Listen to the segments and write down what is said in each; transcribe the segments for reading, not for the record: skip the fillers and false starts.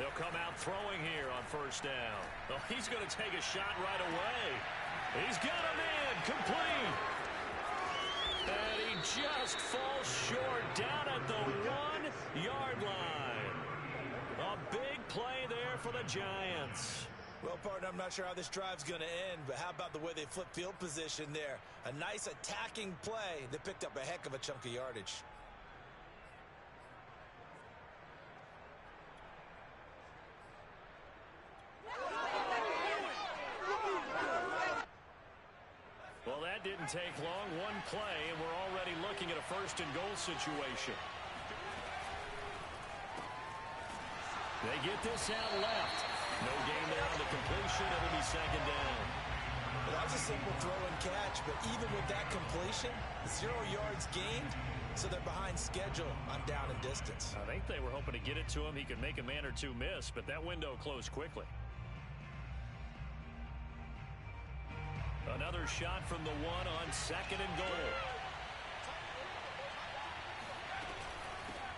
They'll come out throwing here on first down. Oh, he's going to take a shot right away. He's got him in, complete. And he just falls short down at the 1-yard line. A big play there for the Giants. Well, partner, I'm not sure how this drive's going to end, but how about the way they flip field position there? A nice attacking play. They picked up a heck of a chunk of yardage. Well, that didn't take long. One play, and we're already looking at a first-and-goal situation. They get this out left. No gain there on the completion. It'll be second down. Well, that was a simple throw and catch, but even with that completion, 0 yards gained, so they're behind schedule on down and distance. I think they were hoping to get it to him. He could make a man or two miss, but that window closed quickly. Another shot from the 1 on second and goal.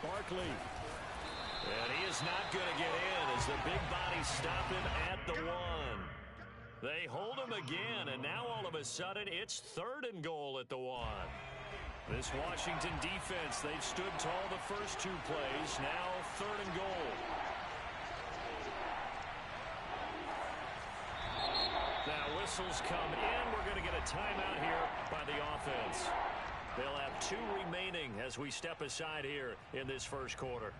Barkley. And he is not going to get in as the big bodies stop him at the 1. They hold him again, and now all of a sudden it's third and goal at the 1. This Washington defense, they've stood tall the first 2 plays. Now third and goal. Now whistles come in. We're going to get a timeout here by the offense. They'll have 2 remaining as we step aside here in this first quarter.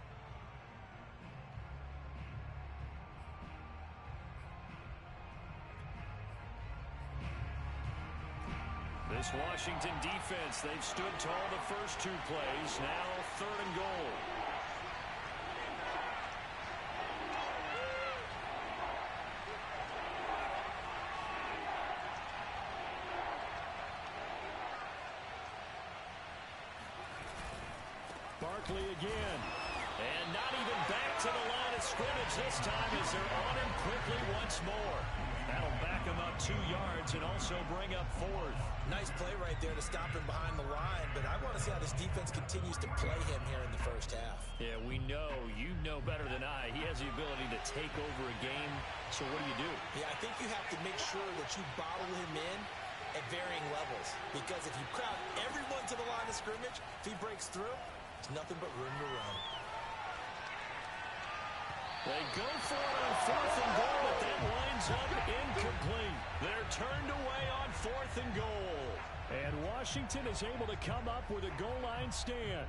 This Washington defense, they've stood tall the first 2 plays. Now third and goal. Barkley again. And not even back to the line of scrimmage this time as they're on him quickly once more. That'll back him up 2 yards and also bring up 4th. Nice play right there to stop him behind the line, but I want to see how this defense continues to play him here in the first half. Yeah, we know. You know better than I. He has the ability to take over a game, so what do? Yeah, I think you have to make sure that you bottle him in at varying levels, because if you crowd everyone to the line of scrimmage, if he breaks through, there's nothing but room to run. They go for it on 4th and goal, but that winds up incomplete. They're turned away on 4th and goal. And Washington is able to come up with a goal line stand.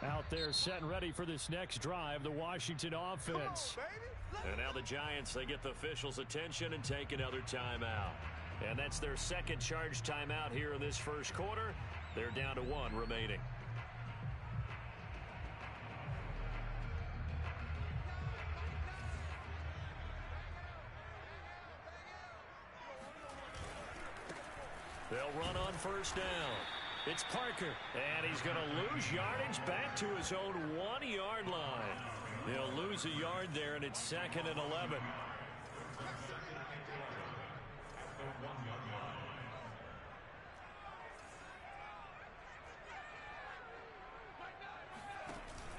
Out there set and ready for this next drive, the Washington offense. And now the Giants, they get the officials' attention and take another timeout. And that's their second charge timeout here in this first quarter. They're down to 1 remaining. They'll run on first down. It's Parker, and he's going to lose yardage back to his own 1-yard line. They'll lose a yard there, and it's 2nd and 11.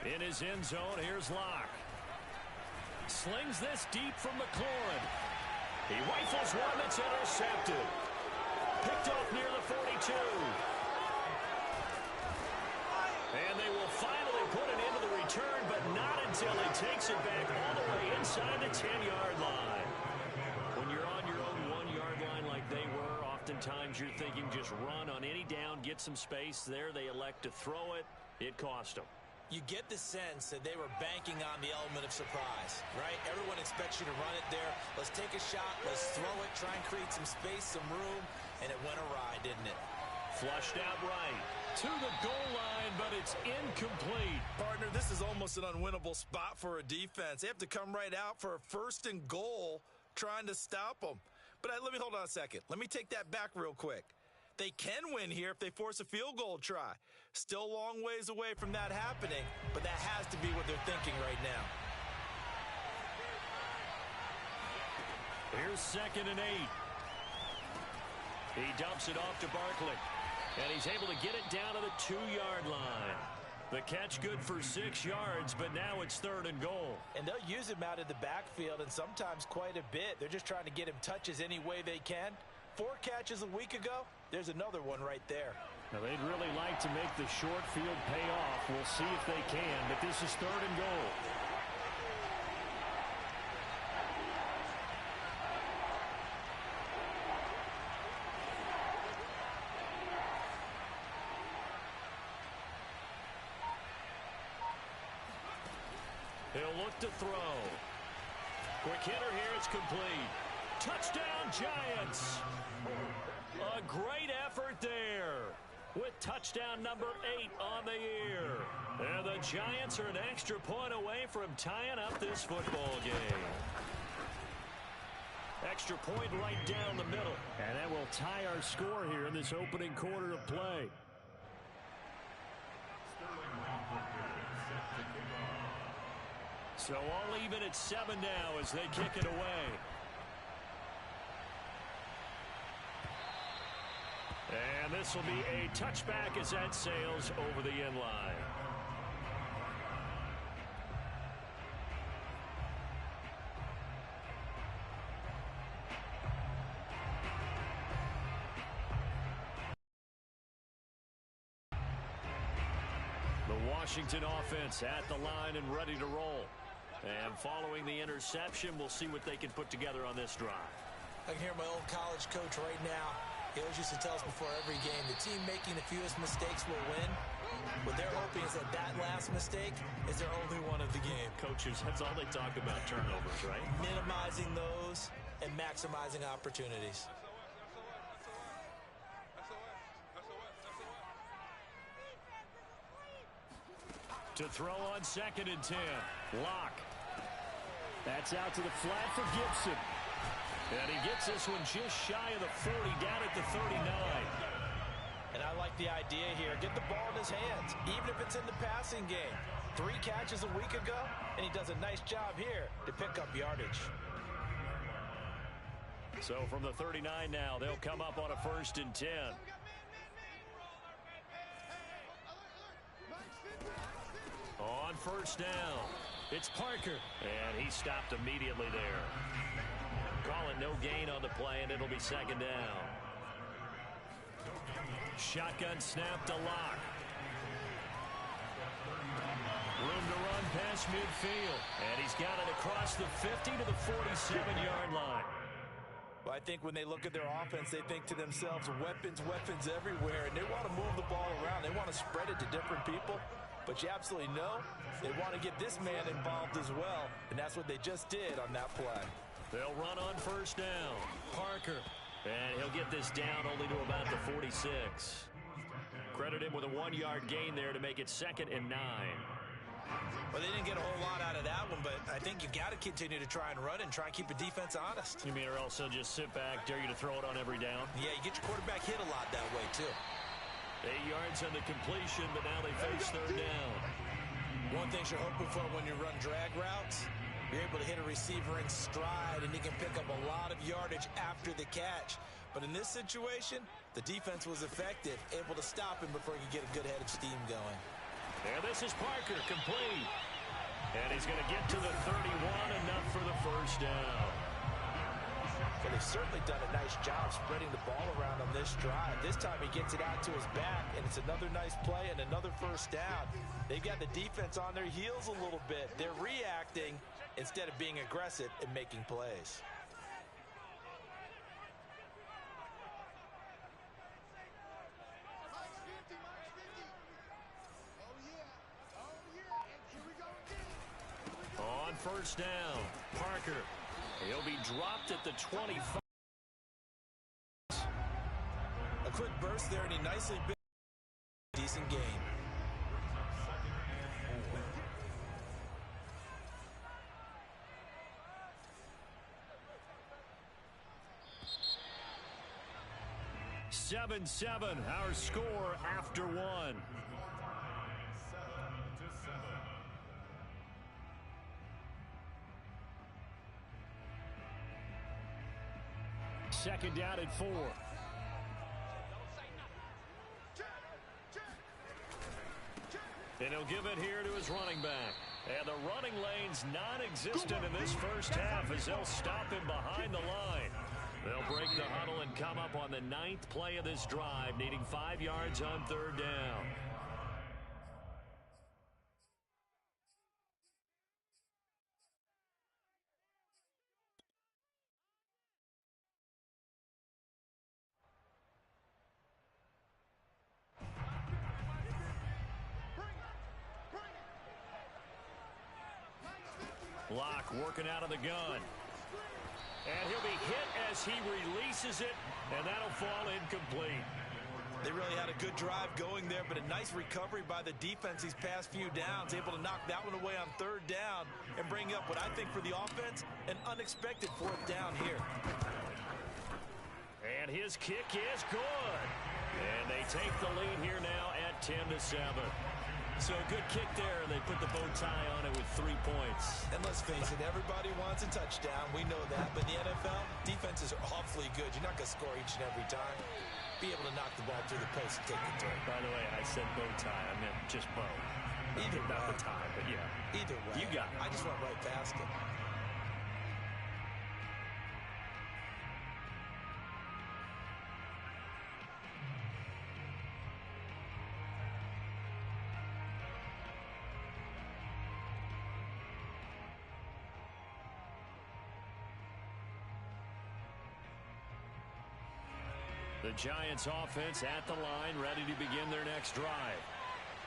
In his end zone, here's Locke. Slings this deep from McLaurin. He rifles one that's intercepted. Picked off near the 42. And they will finally put it into the return, but not until he takes it back all the way inside the 10-yard line. When you're on your own 1-yard line like they were, oftentimes you're thinking just run on any down, get some space. There they elect to throw it. It cost them. You get the sense that they were banking on the element of surprise, right? Everyone expects you to run it there. Let's take a shot. Let's throw it. Try and create some space, some room. And it went awry, didn't it? Flushed out right to the goal line, but it's incomplete. Partner, this is almost an unwinnable spot for a defense. They have to come right out for a 1st and goal trying to stop them. But let me hold on a second. Let me take that back real quick. They can win here if they force a field goal try. Still a long ways away from that happening, but that has to be what they're thinking right now. Here's 2nd and 8. He dumps it off to Barkley, and he's able to get it down to the 2-yard line. The catch good for 6 yards, but now it's 3rd and goal. And they'll use him out of the backfield, and sometimes quite a bit. They're just trying to get him touches any way they can. 4 catches a week ago, there's another one right there. Now, they'd really like to make the short field pay off. We'll see if they can, but this is 3rd and goal. He'll look to throw. Quick hitter here, it's complete. Touchdown, Giants. A great effort there with touchdown number 8 on the year. And the Giants are an extra point away from tying up this football game. Extra point right down the middle. And that will tie our score here in this opening quarter of play. So all even at 7 now as they kick it away. And this will be a touchback as that sails over the end line. The Washington offense at the line and ready to roll. And following the interception, we'll see what they can put together on this drive. I can hear my old college coach right now. He always used to tell us before every game, the team making the fewest mistakes will win. What they're hoping is that that last mistake is their only one of the game. Coaches, that's all they talk about, turnovers, right? Minimizing those and maximizing opportunities. To throw on 2nd and 10. Lock. That's out to the flat for Gibson. And he gets this one just shy of the 40, down at the 39. And I like the idea here. Get the ball in his hands, even if it's in the passing game. 3 catches a week ago, and he does a nice job here to pick up yardage. So from the 39 now, they'll come up on a 1st and 10. On 1st down, it's Parker. And he stopped immediately there. Calling no gain on the play, and it'll be 2nd down. Shotgun snap to Lock. Room to run past midfield. And he's got it across the 50 to the 47-yard line. Well, I think when they look at their offense, they think to themselves, weapons, weapons everywhere. And they want to move the ball around. They want to spread it to different people. But you absolutely know they want to get this man involved as well. And that's what they just did on that play. They'll run on 1st down. Parker. And he'll get this down only to about the 46. Credit him with a 1-yard gain there to make it 2nd and 9. Well, they didn't get a whole lot out of that one, but I think you've got to continue to try and run and try and keep your defense honest. You mean or else they'll just sit back, dare you to throw it on every down? Yeah, you get your quarterback hit a lot that way, too. 8 yards on the completion, but now they face 3rd down. One thing you're hoping for when you run drag routes, you're able to hit a receiver in stride, and he can pick up a lot of yardage after the catch. But in this situation, the defense was effective, able to stop him before he could get a good head of steam going. And this is Parker, complete. And he's going to get to the 31, enough for the 1st down. Well, they've certainly done a nice job spreading the ball around on this drive. This time he gets it out to his back, and it's another nice play and another 1st down. They've got the defense on their heels a little bit. They're reacting instead of being aggressive and making plays. On 1st down, Parker. He'll be dropped at the 25. A quick burst there, and he nicely built a decent gain. 7-7, our score after one. Second down at 4. And he'll give it here to his running back. And the running lane's non-existent in this first half as they'll stop him behind the line. They'll break the huddle and come up on the 9th play of this drive, needing 5 yards on 3rd down. Locke working out of the gun. And he'll be hit as he releases it, and that'll fall incomplete. They really had a good drive going there, but a nice recovery by the defense these past few downs, able to knock that one away on 3rd down and bring up what I think for the offense, an unexpected 4th down here. And his kick is good. And they take the lead here now at 10-7. So a good kick there, and they put the bow tie on it with 3 points. And let's face it, everybody wants a touchdown. We know that. But in the NFL, defenses are awfully good. You're not going to score each and every time. Be able to knock the ball through the post and take the turn. By the way, I said bow tie. I meant just bow. Either way. Not the tie, but yeah. Either way. You got it. I just went right past it. The Giants offense at the line, ready to begin their next drive.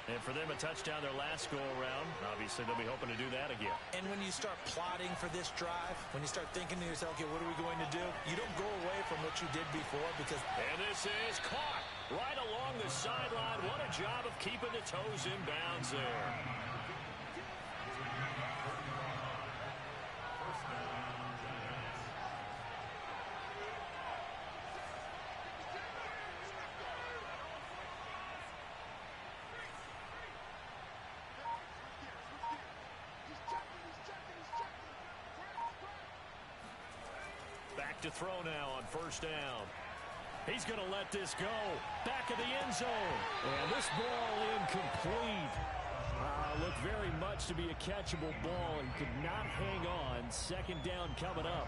And for them, a touchdown their last go-around. Obviously, they'll be hoping to do that again. And when you start plotting for this drive, when you start thinking to yourself, okay, what are we going to do? You don't go away from what you did before because... And this is caught right along the sideline. What a job of keeping the toes in bounds there. To throw now on 1st down. He's going to let this go. Back of the end zone. And this ball incomplete. Looked very much to be a catchable ball and could not hang on. 2nd down coming up.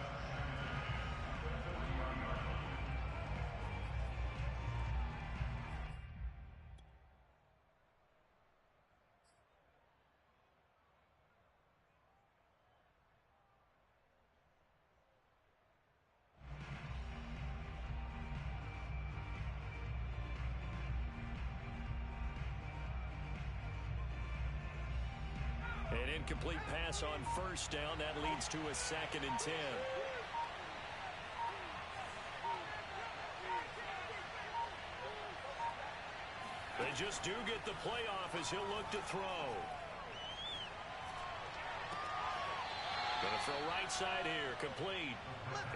An incomplete pass on 1st down. That leads to a 2nd and 10. They just do get the playoff as he'll look to throw. Going to throw right side here, complete.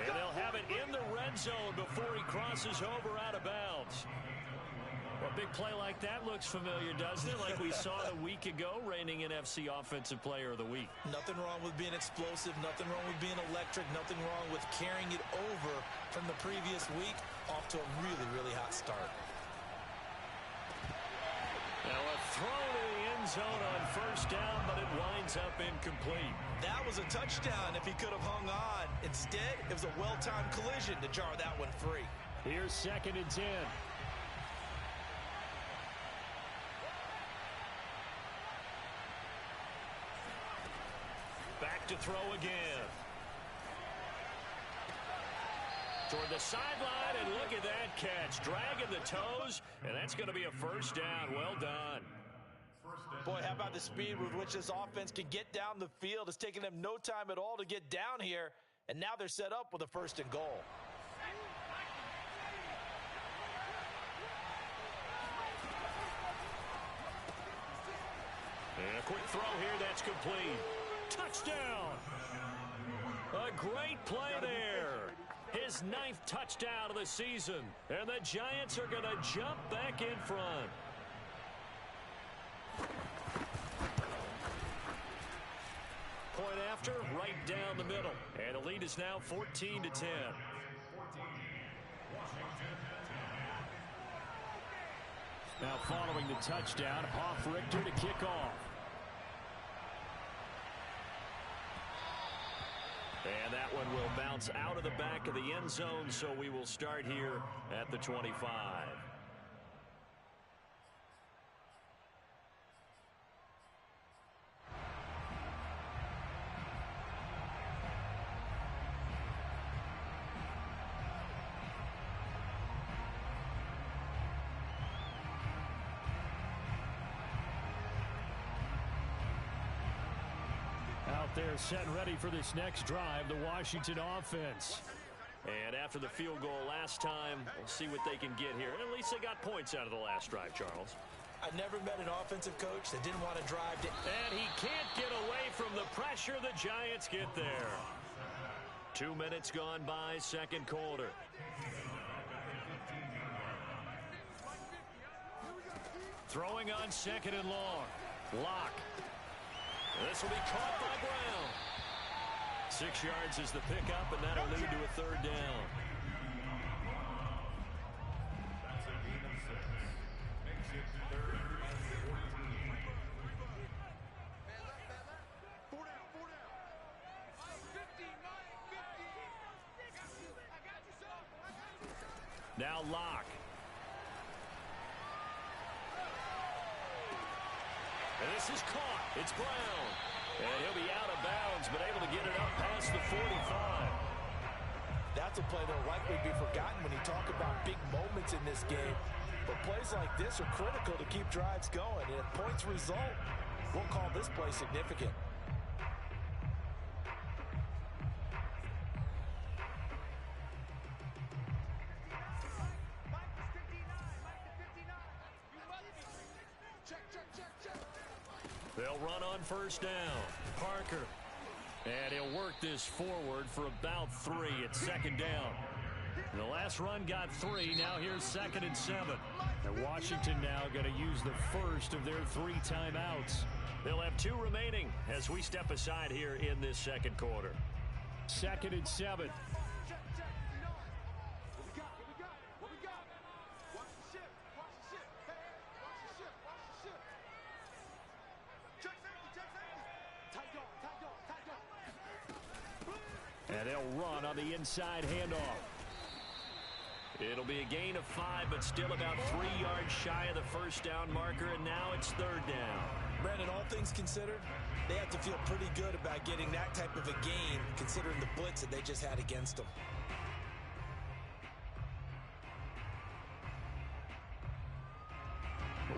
And they'll have it in the red zone before he crosses over out of bounds. Well, a big play like that looks familiar, doesn't it? Like we saw a week ago, reigning NFC Offensive Player of the Week. Nothing wrong with being explosive. Nothing wrong with being electric. Nothing wrong with carrying it over from the previous week off to a really, really hot start. Now a throw to the end zone on 1st down, but it winds up incomplete. That was a touchdown if he could have hung on. Instead, it was a well-timed collision to jar that one free. Here's 2nd and 10. Back to throw again. Toward the sideline, and look at that catch. Dragging the toes, and that's going to be a 1st down. Well done. Boy, how about the speed with which this offense can get down the field? It's taken them no time at all to get down here, and now they're set up with a 1st and goal. And a quick throw here, that's complete. Touchdown! A great play there. His 9th touchdown of the season. And the Giants are going to jump back in front. Point after, right down the middle. And the lead is now 14-10. Now following the touchdown, Richter to kick off. And that one will bounce out of the back of the end zone, so we will start here at the 25. They're set and ready for this next drive, the Washington offense. And after the field goal last time, we'll see what they can get here. At least they got points out of the last drive, Charles. I never met an offensive coach that didn't want to drive. And he can't get away from the pressure. The Giants get there. 2 minutes gone by, second quarter. Throwing on second and long. Lock. This will be caught by Brown. 6 yards is the pickup, and that'll lead to a third down. Now Lock. And this is caught. It's Brown. And he'll be out of bounds, but able to get it up past the 45. That's a play that'll likely be forgotten when you talk about big moments in this game. But plays like this are critical to keep drives going. And if points result, we'll call this play significant. They'll run on first down. Parker. And he'll work this forward for about 3 at second down. And the last run got 3. Now here's 2nd and 7. And Washington now going to use the first of their 3 timeouts. They'll have 2 remaining as we step aside here in this second quarter. 2nd and 7. And they'll run on the inside handoff. It'll be a gain of 5, but still about 3 yards shy of the first down marker, and now it's third down. Brandon, all things considered, they have to feel pretty good about getting that type of a gain, considering the blitz that they just had against them.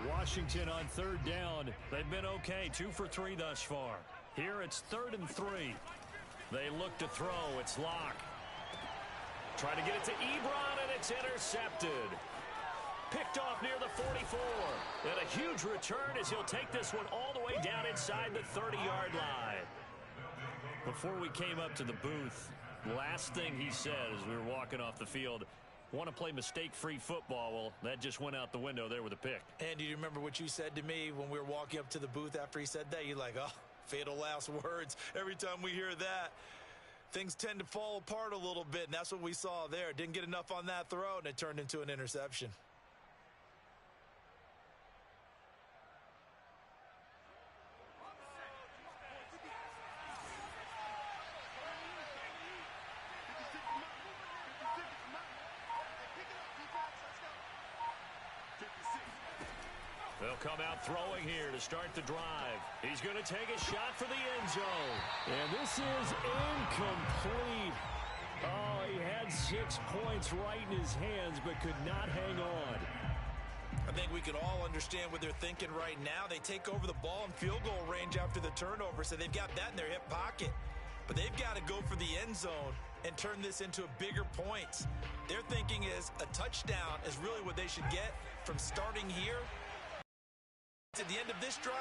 Washington on third down. They've been okay, 2 for 3 thus far. Here it's 3rd and 3. They look to throw. It's Lock. Trying to get it to Ebron, and it's intercepted. Picked off near the 44. And a huge return as he'll take this one all the way down inside the 30-yard line. Before we came up to the booth, last thing he said as we were walking off the field, want to play mistake-free football. Well, that just went out the window there with a pick. And do you remember what you said to me when we were walking up to the booth after he said that? You're like, oh, fatal last words. Every time we hear that, things tend to fall apart a little bit, and that's what we saw there. Didn't get enough on that throw, and it turned into an interception. They'll come out throwing here to start the drive. He's going to take a shot for the end zone. And this is incomplete. Oh, he had 6 points right in his hands, but could not hang on. I think we can all understand what they're thinking right now. They take over the ball in field goal range after the turnover, so they've got that in their hip pocket. But they've got to go for the end zone and turn this into a bigger points. Their thinking is a touchdown is really what they should get from starting here. At the end of this drive,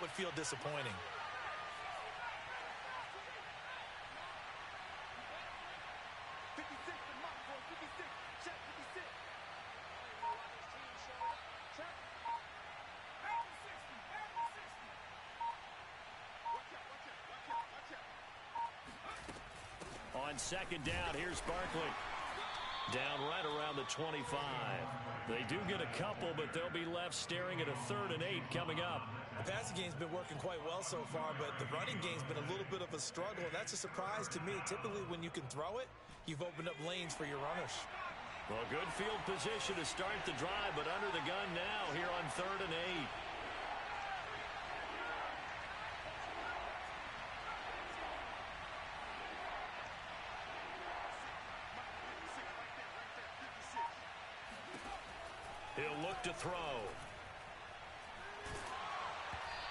would feel disappointing. On second down, here's Barkley. Down right around the 25. They do get a couple, but they'll be left staring at a 3rd and 8 coming up. The passing game's been working quite well so far, but the running game's been a little bit of a struggle. That's a surprise to me. Typically, when you can throw it, you've opened up lanes for your runners. Well, good field position to start the drive, but under the gun now here on 3rd and 8. He'll look to throw.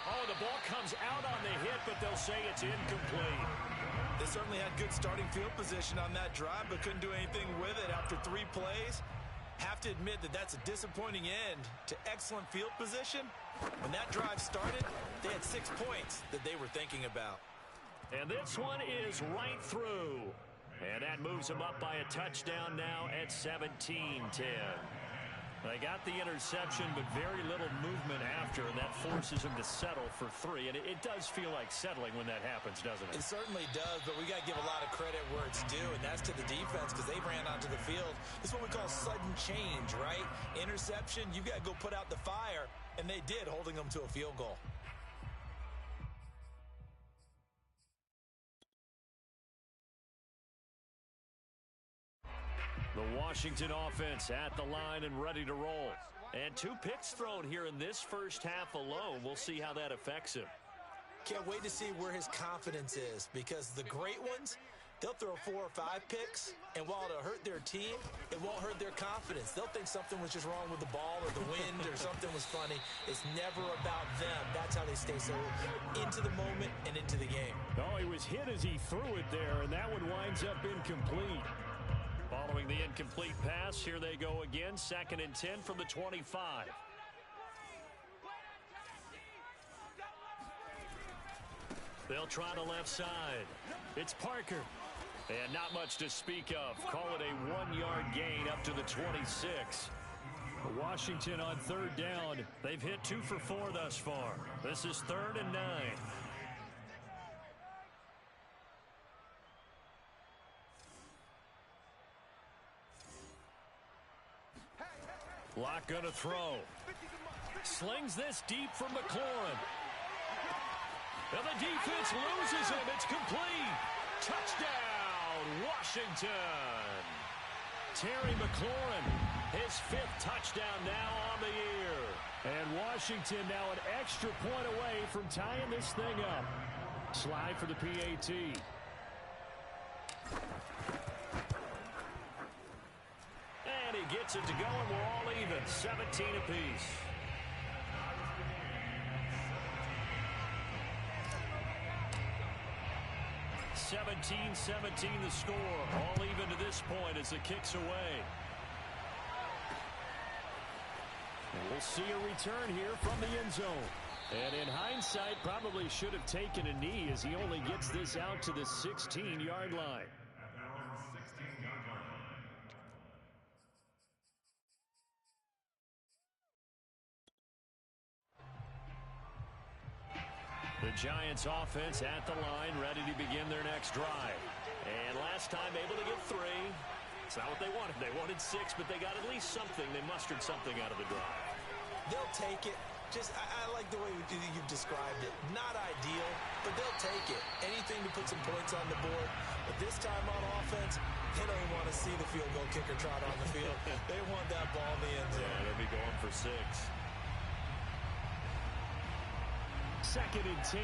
Oh, the ball comes out on the hit, but they'll say it's incomplete. They certainly had good starting field position on that drive, but couldn't do anything with it after 3 plays. Have to admit that that's a disappointing end to excellent field position. When that drive started, they had 6 points that they were thinking about. And this one is right through. And that moves them up by a touchdown now at 17-10. They got the interception, but very little movement after, and that forces them to settle for 3. And it does feel like settling when that happens, doesn't it? It certainly does, but we got to give a lot of credit where it's due, and that's to the defense because they ran onto the field. This is what we call sudden change, right? Interception, you got to go put out the fire, and they did, holding them to a field goal. The Washington offense at the line and ready to roll. And 2 picks thrown here in this first half alone. We'll see how that affects him. Can't wait to see where his confidence is because the great ones, they'll throw 4 or 5 picks, and while it'll hurt their team, it won't hurt their confidence. They'll think something was just wrong with the ball or the wind or something was funny. It's never about them. That's how they stay so into the moment and into the game. Oh, he was hit as he threw it there, and that one winds up incomplete. Following the incomplete pass, here they go again. 2nd and 10 from the 25. They'll try the left side. It's Parker. And not much to speak of. Call it a 1-yard gain up to the 26. Washington on 3rd down. They've hit 2 for 4 thus far. This is 3rd and 9. Locke gonna throw. Slings this deep from McLaurin. And the defense loses him. It's complete. Touchdown, Washington. Terry McLaurin, his 5th touchdown now on the year. And Washington now an extra point away from tying this thing up. Slide for the PAT. And he gets it to go, and we're all even. 17 apiece. (17-17) the score. All even to this point as the kick's away. And we'll see a return here from the end zone. And in hindsight, probably should have taken a knee as he only gets this out to the 16-yard line. The Giants offense at the line, ready to begin their next drive. And last time able to get 3. It's not what they wanted. They wanted 6, but they got at least something. They mustered something out of the drive. They'll take it. I like the way you've described it. Not ideal, but they'll take it. Anything to put some points on the board. But this time on offense, they don't want to see the field goal kicker trot on the field. They want that ball in the end zone. Yeah, they'll be going for 6. 2nd and 10.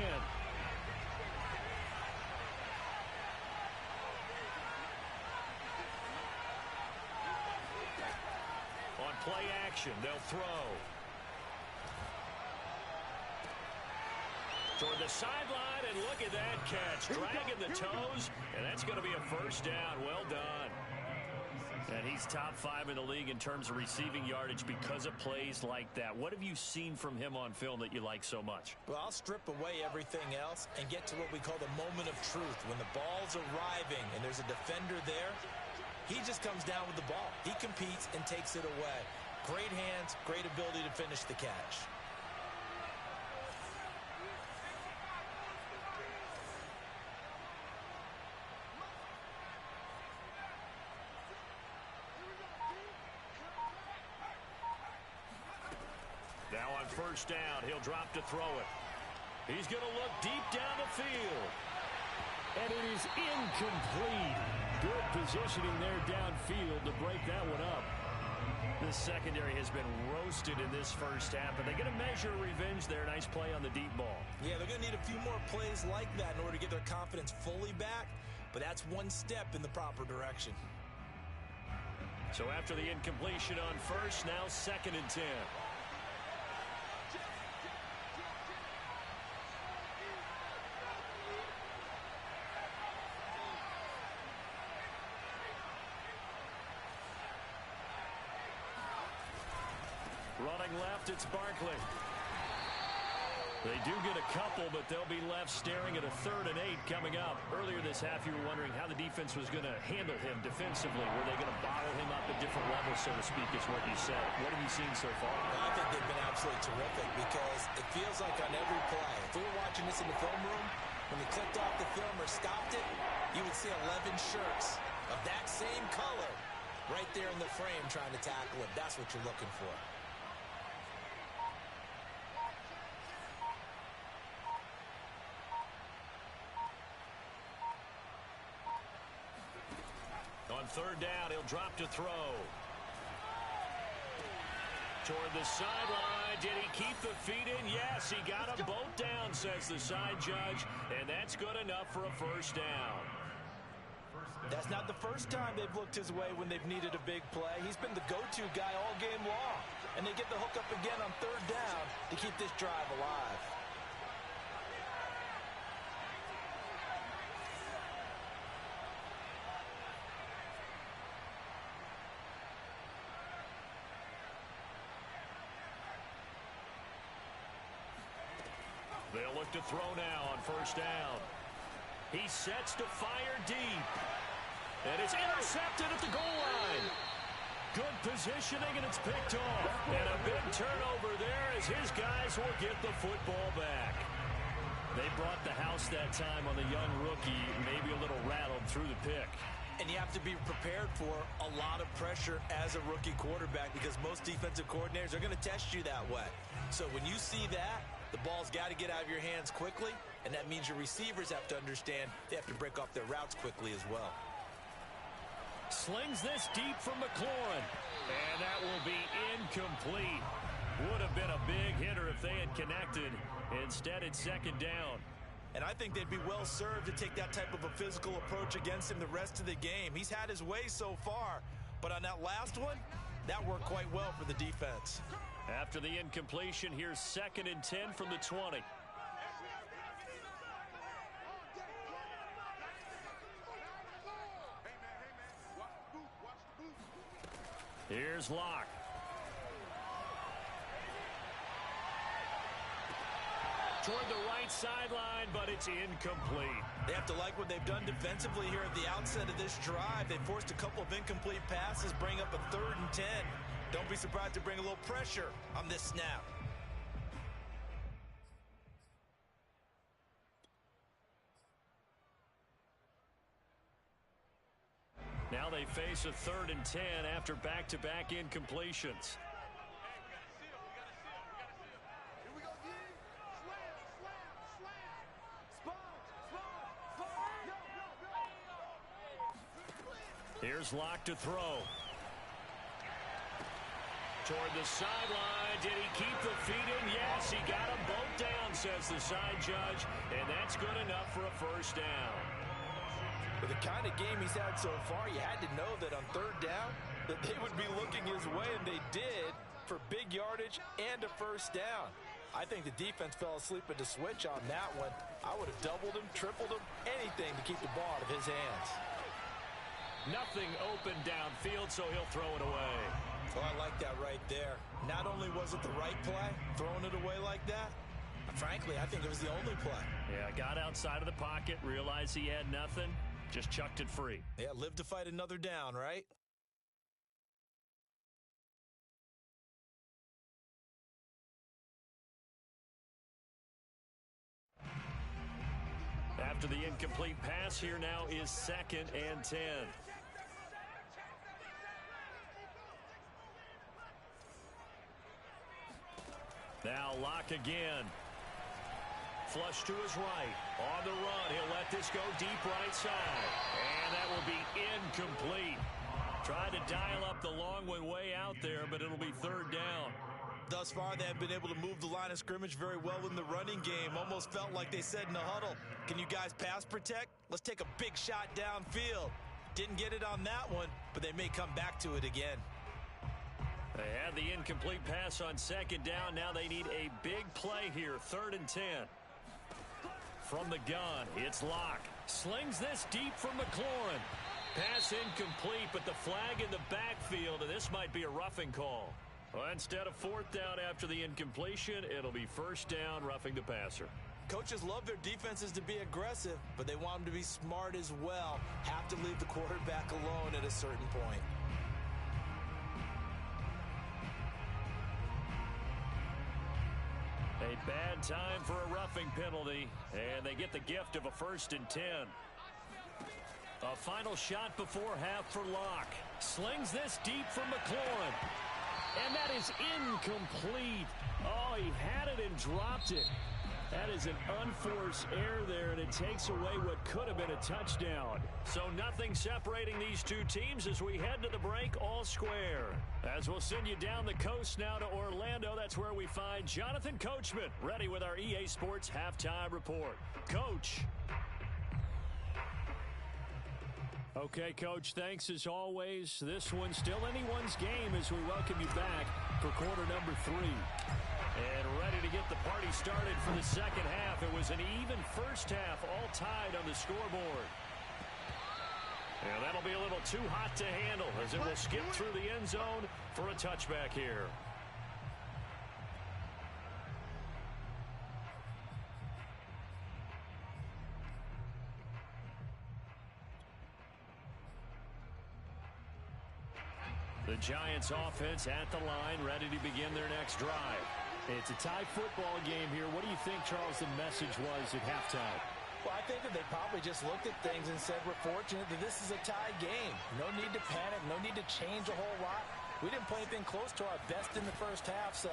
On play action, they'll throw. Toward the sideline, and look at that catch. Dragging the toes, and that's going to be a first down. Well done. And he's top 5 in the league in terms of receiving yardage because of plays like that. What have you seen from him on film that you like so much? Well, I'll strip away everything else and get to what we call the moment of truth. When the ball's arriving and there's a defender there, he just comes down with the ball. He competes and takes it away. Great hands, great ability to finish the catch. first down. He'll drop to throw it. He's going to look deep down the field. And it is incomplete. Good positioning there downfield to break that one up. The secondary has been roasted in this first half, but they're going to measure revenge there. Nice play on the deep ball. Yeah, they're going to need a few more plays like that in order to get their confidence fully back, but that's one step in the proper direction. So after the incompletion on first, now 2nd and 10. Running left, it's Barkley. They do get a couple, but they'll be left staring at a 3rd and 8 coming up. Earlier this half, you were wondering how the defense was going to handle him defensively. Were they going to bottle him up at different levels, so to speak, is what you said. What have you seen so far? I think they've been absolutely terrific because it feels like on every play, if we were watching this in the film room, when they clicked off the film or stopped it, you would see 11 shirts of that same color right there in the frame trying to tackle him. That's what you're looking for. On 3rd down, he'll drop to throw. Toward the sideline. Did he keep the feet in? Yes, he got them both down, says the side judge. And that's good enough for a first down. That's not the first time they've looked his way when they've needed a big play. He's been the go-to guy all game long. And they get the hook up again on 3rd down to keep this drive alive. They'll look to throw now on 1st down. He sets to fire deep. And it's intercepted at the goal line. Good positioning, and it's picked off. And a big turnover there as his guys will get the football back. They brought the house that time on the young rookie, maybe a little rattled through the pick. And you have to be prepared for a lot of pressure as a rookie quarterback because most defensive coordinators are going to test you that way. So when you see that, the ball's got to get out of your hands quickly, and that means your receivers have to understand they have to break off their routes quickly as well. Slings this deep from McLaurin, and that will be incomplete. Would have been a big hitter if they had connected. Instead, it's 2nd down. And I think they'd be well served to take that type of a physical approach against him the rest of the game. He's had his way so far, but on that last one, that worked quite well for the defense. After the incompletion, here's 2nd and 10 from the 20. Here's Locke. Toward the right sideline, but it's incomplete. They have to like what they've done defensively here at the outset of this drive. They forced a couple of incomplete passes, bring up a 3rd and 10. Don't be surprised to bring a little pressure on this snap. Now they face a 3rd and 10 after back-to-back incompletions. Here's Locke to throw. Toward the sideline. Did he keep the feet in? Yes, he got them both down, says the side judge. And that's good enough for a first down. With the kind of game he's had so far, you had to know that on 3rd down that they would be looking his way, and they did for big yardage and a first down. I think the defense fell asleep at the switch on that one. I would have doubled him, tripled him, anything to keep the ball out of his hands. Nothing open downfield, so he'll throw it away. Oh, I like that right there. Not only was it the right play, throwing it away like that, frankly, I think it was the only play. Yeah, got outside of the pocket, realized he had nothing, just chucked it free. Yeah, live to fight another down, right? After the incomplete pass, here now is 2nd and 10. Now Locke again. Flush to his right. On the run, he'll let this go deep right side. And that will be incomplete. Tried to dial up the long one way out there, but it'll be third down. Thus far, they have been able to move the line of scrimmage very well in the running game. Almost felt like they said in the huddle, can you guys pass protect? Let's take a big shot downfield. Didn't get it on that one, but they may come back to it again. They had the incomplete pass on second down. Now they need a big play here, 3rd and 10. From the gun, it's Locke. Slings this deep from McLaurin. Pass incomplete, but the flag in the backfield, and this might be a roughing call. Well, instead of 4th down after the incompletion, it'll be 1st down, roughing the passer. Coaches love their defenses to be aggressive, but they want them to be smart as well. Have to leave the quarterback alone at a certain point. A bad time for a roughing penalty, and they get the gift of a 1st and 10. A final shot before half for Locke. Slings this deep from McLaurin. And that is incomplete. Oh, he had it and dropped it. That is an unforced error there, and it takes away what could have been a touchdown. So nothing separating these two teams as we head to the break, all square. As we'll send you down the coast now to Orlando, that's where we find Jonathan Coachman, ready with our EA Sports Halftime Report. Coach. Okay, Coach, thanks as always. This one's still anyone's game as we welcome you back for quarter number 3. And ready to get the party started for the second half. It was an even first half, all tied on the scoreboard. And that'll be a little too hot to handle as it will skip through the end zone for a touchback here. The Giants offense at the line, ready to begin their next drive. It's a tie football game here. What do you think, Charles, the message was at halftime? Well, I think that they probably just looked at things and said, we're fortunate that this is a tie game. No need to panic, no need to change a whole lot. We didn't play anything close to our best in the first half, so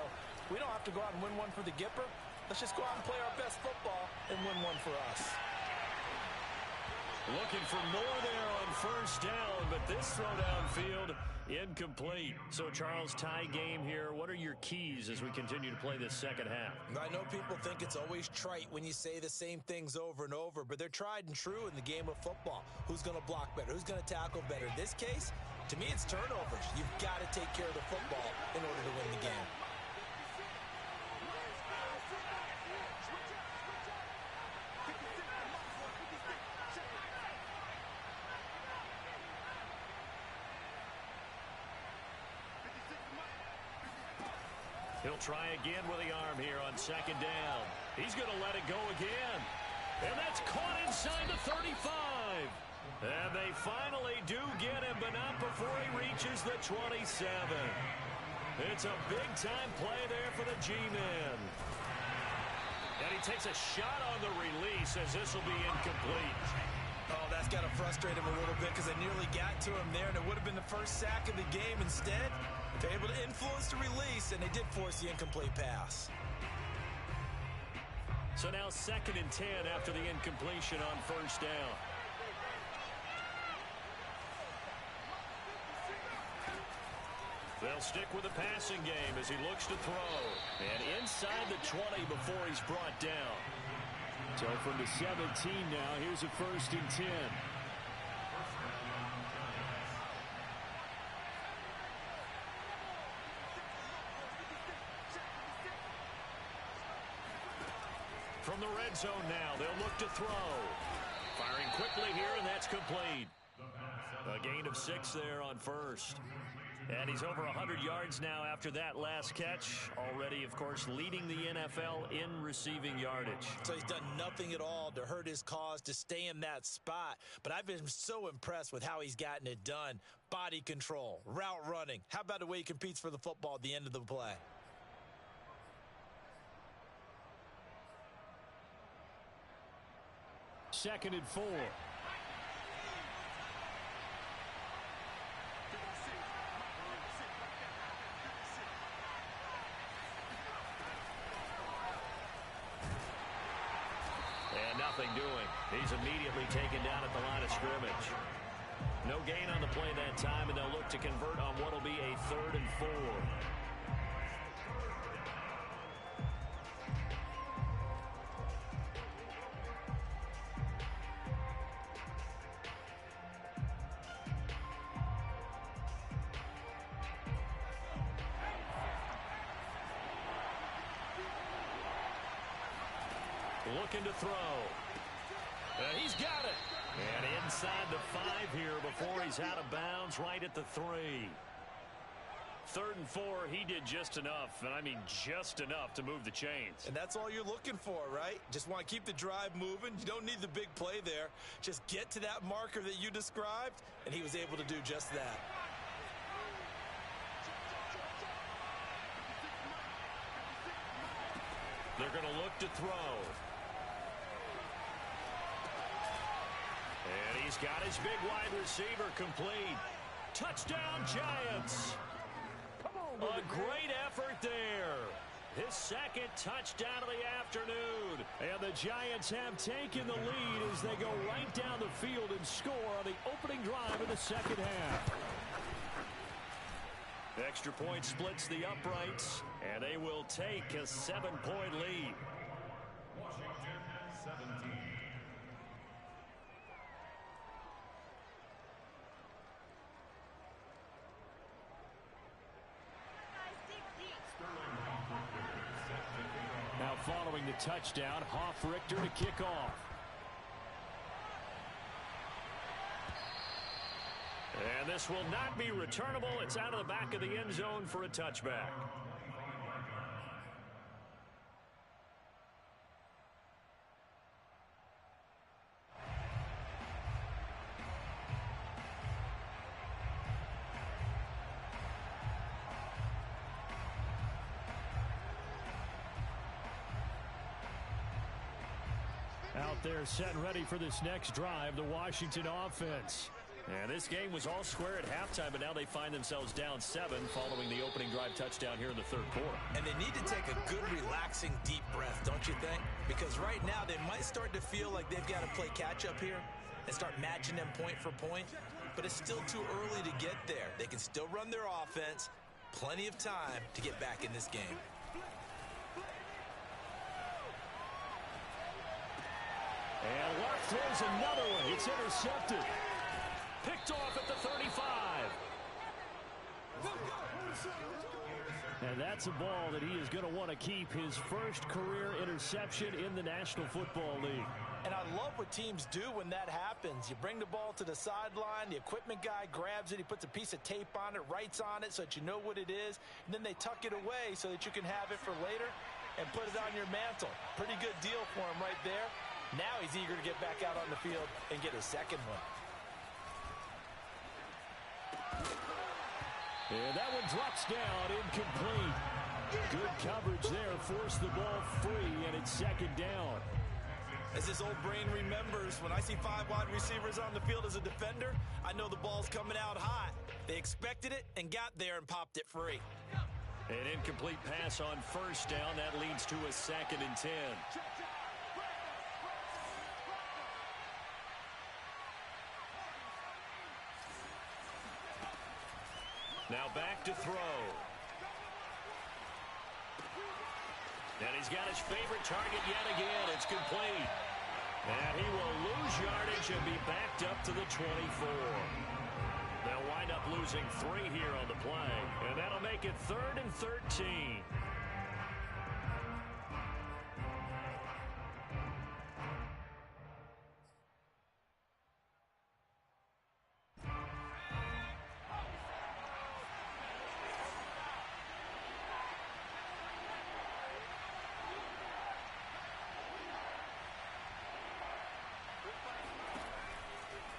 we don't have to go out and win one for the Gipper. Let's just go out and play our best football and win one for us. Looking for more there on 1st down, but this throw downfield incomplete. So, Charles, tie game here. What are your keys as we continue to play this second half? I know people think it's always trite when you say the same things over and over, but they're tried and true in the game of football. Who's going to block better? Who's going to tackle better? In this case, to me, it's turnovers. You've got to take care of the football in order to win the game. He'll try again with the arm here on 2nd down. He's going to let it go again. And that's caught inside the 35. And they finally do get him, but not before he reaches the 27. It's a big-time play there for the G-Men. And he takes a shot on the release as this will be incomplete. Oh, that's got to frustrate him a little bit because I nearly got to him there, and it would have been the first sack of the game. Instead, they're able to influence the release, and they did force the incomplete pass. So now 2nd and 10 after the incompletion on 1st down. They'll stick with the passing game as he looks to throw. And inside the 20 before he's brought down. So from the 17 now, here's a 1st and 10. From the red zone now, they'll look to throw. Firing quickly here, and that's complete. A gain of 6 there on 1st. And he's over 100 yards now after that last catch. Already, of course, leading the NFL in receiving yardage. So he's done nothing at all to hurt his cause, to stay in that spot. But I've been so impressed with how he's gotten it done. Body control, route running. How about the way he competes for the football at the end of the play? Second and 4. nothing doing. He's immediately taken down at the line of scrimmage. No gain on the play that time, and they'll look to convert on what will be a 3rd and 4. Looking to throw. He's got it. And inside the 5 here before he's out of bounds, right at the 3. 3rd and 4, he did just enough, and I mean just enough to move the chains. And that's all you're looking for, right? Just want to keep the drive moving. You don't need the big play there. Just get to that marker that you described, and he was able to do just that. They're going to look to throw. And he's got his big wide receiver complete. Touchdown, Giants. A great effort there. His 2nd touchdown of the afternoon. And the Giants have taken the lead as they go right down the field and score on the opening drive of the 2nd half. Extra point splits the uprights, and they will take a 7-point lead. Washington 17. Now following the touchdown, Richter to kick off. And this will not be returnable. It's out of the back of the end zone for a touchback. Out there set and ready for this next drive, the Washington offense. And this game was all square at halftime, but now they find themselves down 7 following the opening drive touchdown here in the 3rd quarter. And they need to take a good, relaxing, deep breath, don't you think? Because right now they might start to feel like they've got to play catch-up here and start matching them point for point. But it's still too early to get there. They can still run their offense. Plenty of time to get back in this game. And Luck throws another one. It's intercepted. Picked off at the 35. And that's a ball that he is going to want to keep, his first career interception in the National Football League. And I love what teams do when that happens. You bring the ball to the sideline, the equipment guy grabs it, he puts a piece of tape on it, writes on it so that you know what it is, and then they tuck it away so that you can have it for later and put it on your mantle. Pretty good deal for him right there. Now he's eager to get back out on the field and get his 2nd one. And that one drops down, incomplete. Good coverage there, forced the ball free, and it's 2nd down. As his old brain remembers, when I see 5 wide receivers on the field as a defender, I know the ball's coming out hot. They expected it and got there and popped it free. An incomplete pass on 1st down. That leads to a 2nd and 10. Now back to throw. And he's got his favorite target yet again. It's complete. And he will lose yardage and be backed up to the 24. They'll wind up losing 3 here on the play. And that'll make it 3rd and 13.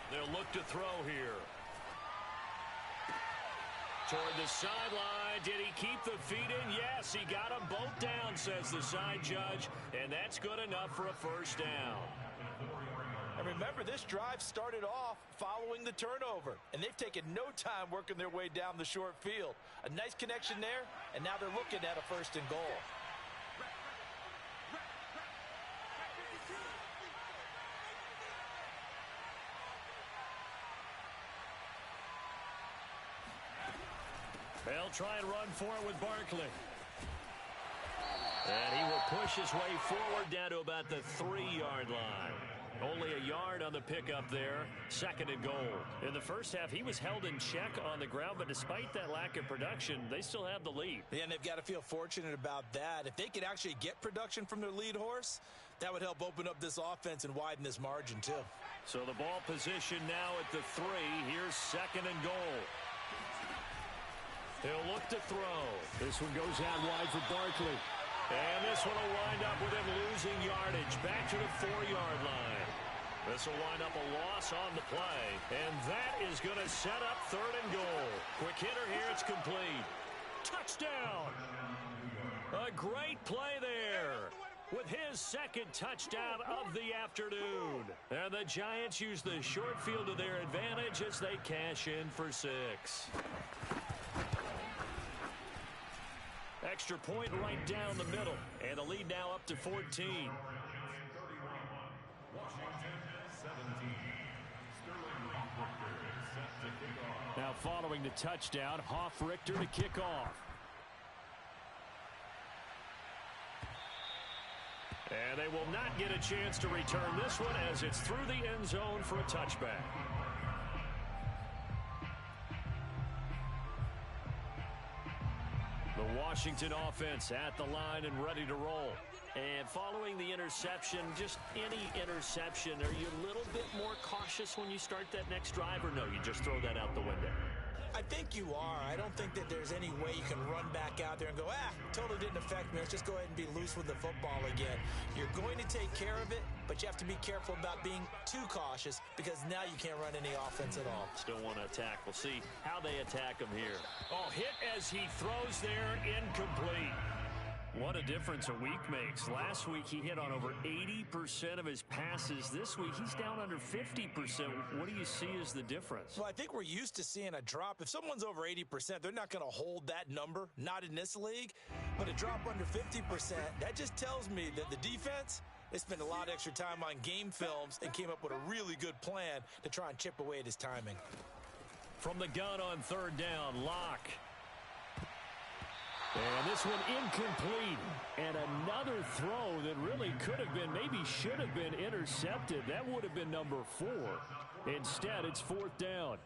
They'll look to throw here. Toward the sideline. Did he keep the feet in? Yes, he got them both down, says the side judge. And that's good enough for a 1st down. And remember, this drive started off following the turnover. And they've taken no time working their way down the short field. A nice connection there, and now they're looking at a 1st and goal. They'll try and run for it with Barkley. And he will push his way forward down to about the 3-yard line. Only a yard on the pickup there. 2nd and goal. In the first half, he was held in check on the ground, but despite that lack of production, they still have the lead. Yeah, and they've got to feel fortunate about that. If they could actually get production from their lead horse, that would help open up this offense and widen this margin too. So the ball position now at the 3. Here's 2nd and goal. He'll look to throw. This one goes out wide for Barkley. And this one will wind up with him losing yardage back to the 4-yard line. This will wind up a loss on the play. And that is going to set up 3rd and goal. Quick hitter here. It's complete. Touchdown. A great play there with his 2nd touchdown of the afternoon. And the Giants use the short field to their advantage as they cash in for 6. Extra point right down the middle. And the lead now up to 14. Washington 17. Set to kick off. Now following the touchdown, Richter to kick off. And they will not get a chance to return this one as it's through the end zone for a touchback. The Washington offense at the line and ready to roll. And following the interception, just any interception, are you a little bit more cautious when you start that next drive, or no, you just throw that out the window? I think you are. I don't think that there's any way you can run back out there and go, totally didn't affect me. Let's just go ahead and be loose with the football again. You're going to take care of it, but you have to be careful about being too cautious because now you can't run any offense at all. Still want to attack. We'll see how they attack him here. Oh, hit as he throws there, incomplete. What a difference a week makes. Last week he hit on over 80% of his passes. This week he's down under 50%. What do you see as the difference? Well, I think we're used to seeing a drop. If someone's over 80%, they're not going to hold that number, not in this league. But a drop under 50%, that just tells me that the defense, they spent a lot of extra time on game films and came up with a really good plan to try and chip away at his timing. From the gun on 3rd down, Locke. And this one incomplete. And another throw that really could have been, maybe should have been intercepted. That would have been number 4. Instead, it's 4th down.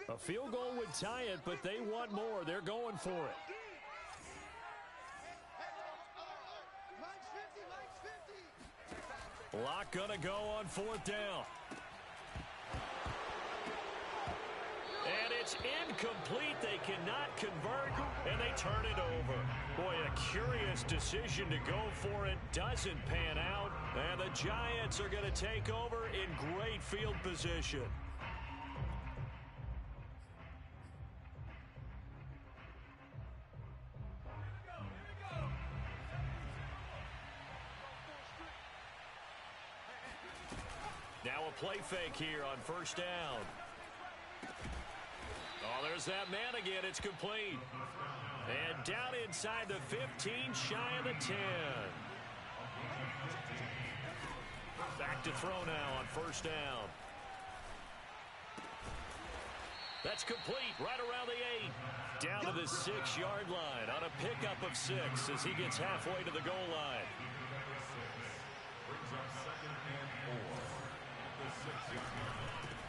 A field goal would tie it, but they want more. They're going for it. Locke gonna go on 4th down. And it's incomplete. They cannot convert, and they turn it over. Boy, a curious decision to go for it. Doesn't pan out, and the Giants are going to take over in great field position. Now a play fake here on 1st down. Oh, there's that man again. It's complete. And down inside the 15, shy of the 10. Back to throw now on 1st down. That's complete right around the 8. Down to the 6-yard line on a pickup of 6 as he gets halfway to the goal line.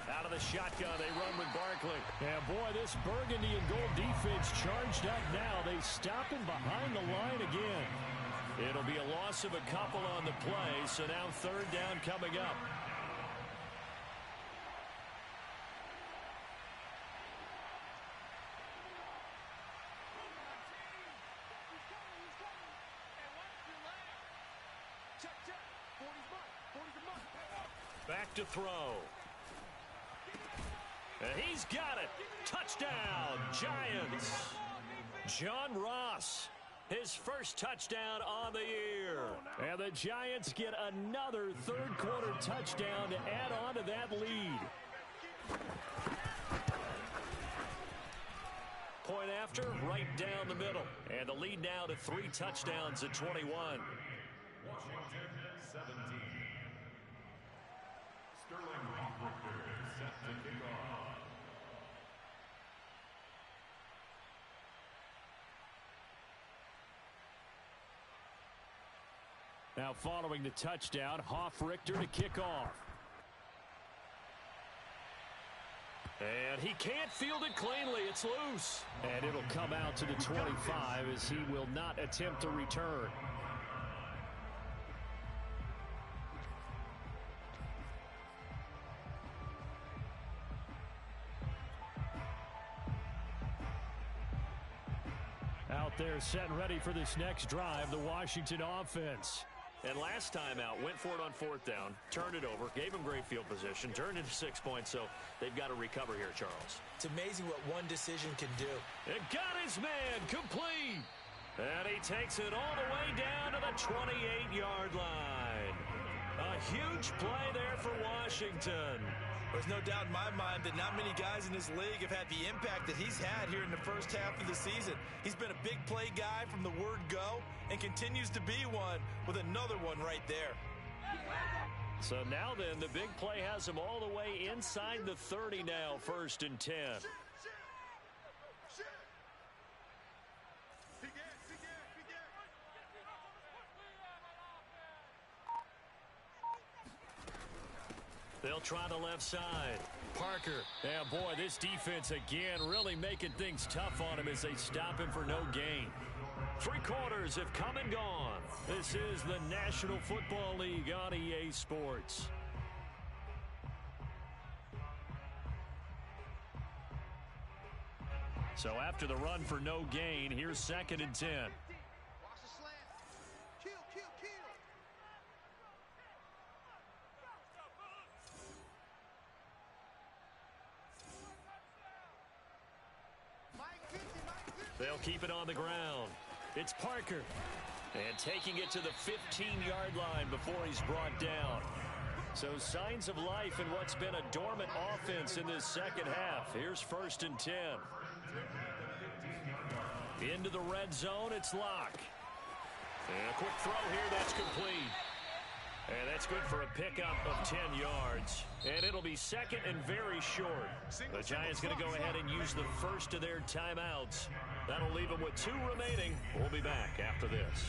Out of the shotgun, they run with Barkley. And boy, this burgundy and gold defense charged up now. They stop him behind the line again. It'll be a loss of a couple on the play, so now 3rd down coming up. Back to throw. And he's got it. Touchdown, Giants. John Ross, his first touchdown on the year. And the Giants get another 3rd quarter touchdown to add on to that lead. Point right down the middle. And the lead now to 3 touchdowns at 21. Washington 17. Sterling Hoffrichter set to kick off. Now following the touchdown, Hoffrichter to kick off. And he can't field it cleanly. It's loose. And it'll come out to the 25 as he will not attempt to return. Out there set and ready for this next drive, the Washington offense. And last time out, went for it on 4th down, turned it over, gave him great field position, turned it to 6 points, so they've got to recover here, Charles. It's amazing what one decision can do. And got his man complete. And he takes it all the way down to the 28-yard line. A huge play there for Washington. There's no doubt in my mind that not many guys in this league have had the impact that he's had here in the first half of the season. He's been a big play guy from the word go and continues to be one with another one right there. So now then, the big play has him all the way inside the 30 now, 1st and 10. They'll try the left side. Parker. Yeah, boy, this defense again really making things tough on him as they stop him for no gain. 3 quarters have come and gone. This is the National Football League on EA Sports. So after the run for no gain, here's 2nd and 10. They'll keep it on the ground. It's Parker. And taking it to the 15-yard line before he's brought down. So signs of life in what's been a dormant offense in this second half. Here's 1st and 10. Into the red zone, it's Locke. And a quick throw here, that's complete. And that's good for a pickup of 10 yards. And it'll be 2nd and very short. The Giants going to go ahead and use the first of their timeouts. That'll leave them with 2 remaining. We'll be back after this.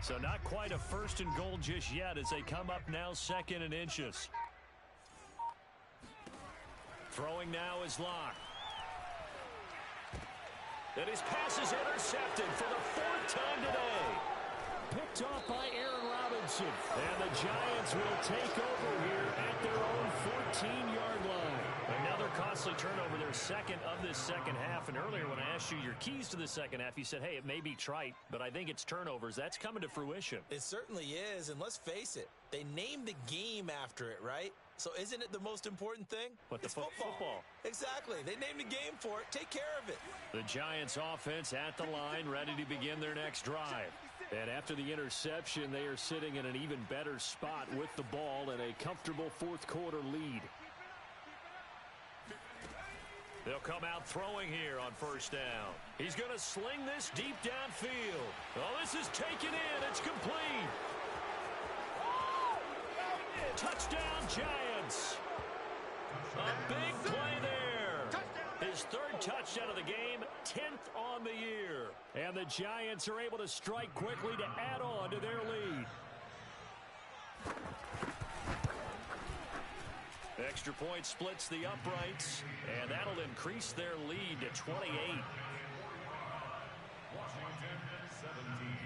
So not quite a 1st and goal just yet as they come up now 2nd and inches. Throwing now is Locke. And his pass is intercepted for the 4th time today. Picked off by Aaron Robinson. And the Giants will take over here at their own 14-yard line. Another costly turnover, their 2nd of this second half. And earlier when I asked you your keys to the second half, you said, hey, it may be trite, but I think it's turnovers. That's coming to fruition. It certainly is, and let's face it, they named the game after it, right? So isn't it the most important thing? But it's football. Exactly. They named the game for it. Take care of it. The Giants offense at the line, ready to begin their next drive. And after the interception, they are sitting in an even better spot with the ball and a comfortable 4th quarter lead. They'll come out throwing here on 1st down. He's going to sling this deep downfield. Oh, this is taken in. It's complete. Touchdown, Giants. A big play there. His 3rd touchdown of the game, 10th on the year. And the Giants are able to strike quickly to add on to their lead. Extra point splits the uprights, and that'll increase their lead to 28. Washington 17.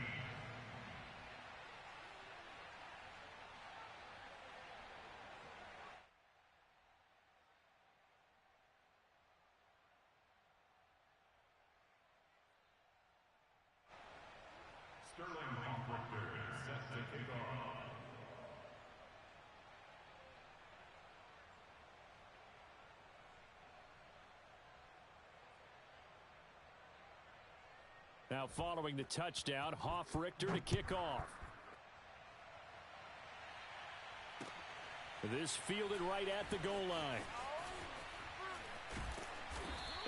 quarter is set to kick off. Now following the touchdown, Richter to kick off. This fielded right at the goal line.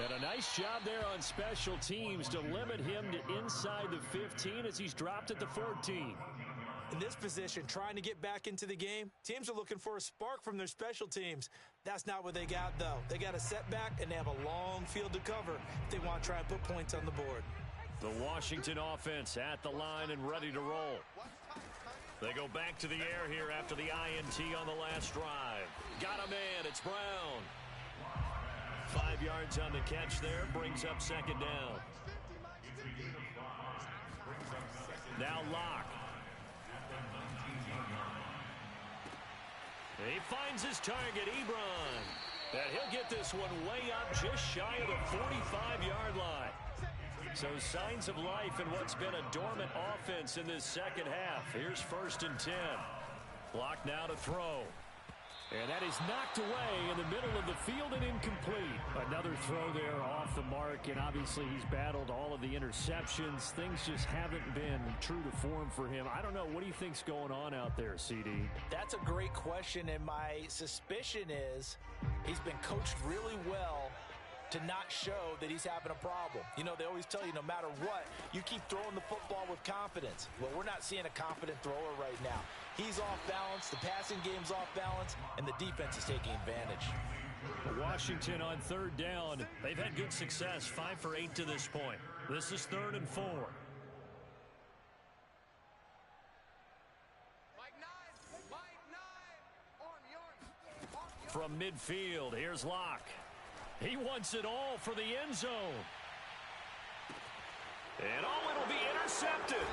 And a nice job there on special teams to limit him to inside the 15 as he's dropped at the 14. In this position, trying to get back into the game, teams are looking for a spark from their special teams. That's not what they got, though. They got a setback, and they have a long field to cover if they want to try and put points on the board. The Washington offense at the line and ready to roll. They go back to the air here after the INT on the last drive. Got a man. It's Brown. 5 yards on the catch there. Brings up second down. Now Locke. He finds his target, Ebron. And he'll get this one way up just shy of the 45-yard line. So signs of life in what's been a dormant offense in this second half. Here's 1st and 10. Locke now to throw. And that is knocked away in the middle of the field and incomplete. Another throw there off the mark, and obviously he's battled all of the interceptions. Things just haven't been true to form for him. I don't know. What do you think's going on out there, CD? That's a great question, and my suspicion is he's been coached really well to not show that he's having a problem. You know, they always tell you no matter what, you keep throwing the football with confidence. Well, we're not seeing a confident thrower right now. He's off balance, the passing game's off balance, and the defense is taking advantage. Washington on 3rd down. They've had good success, 5 for 8 to this point. This is 3rd and 4. From midfield, here's Locke. He wants it all for the end zone. And it'll be intercepted.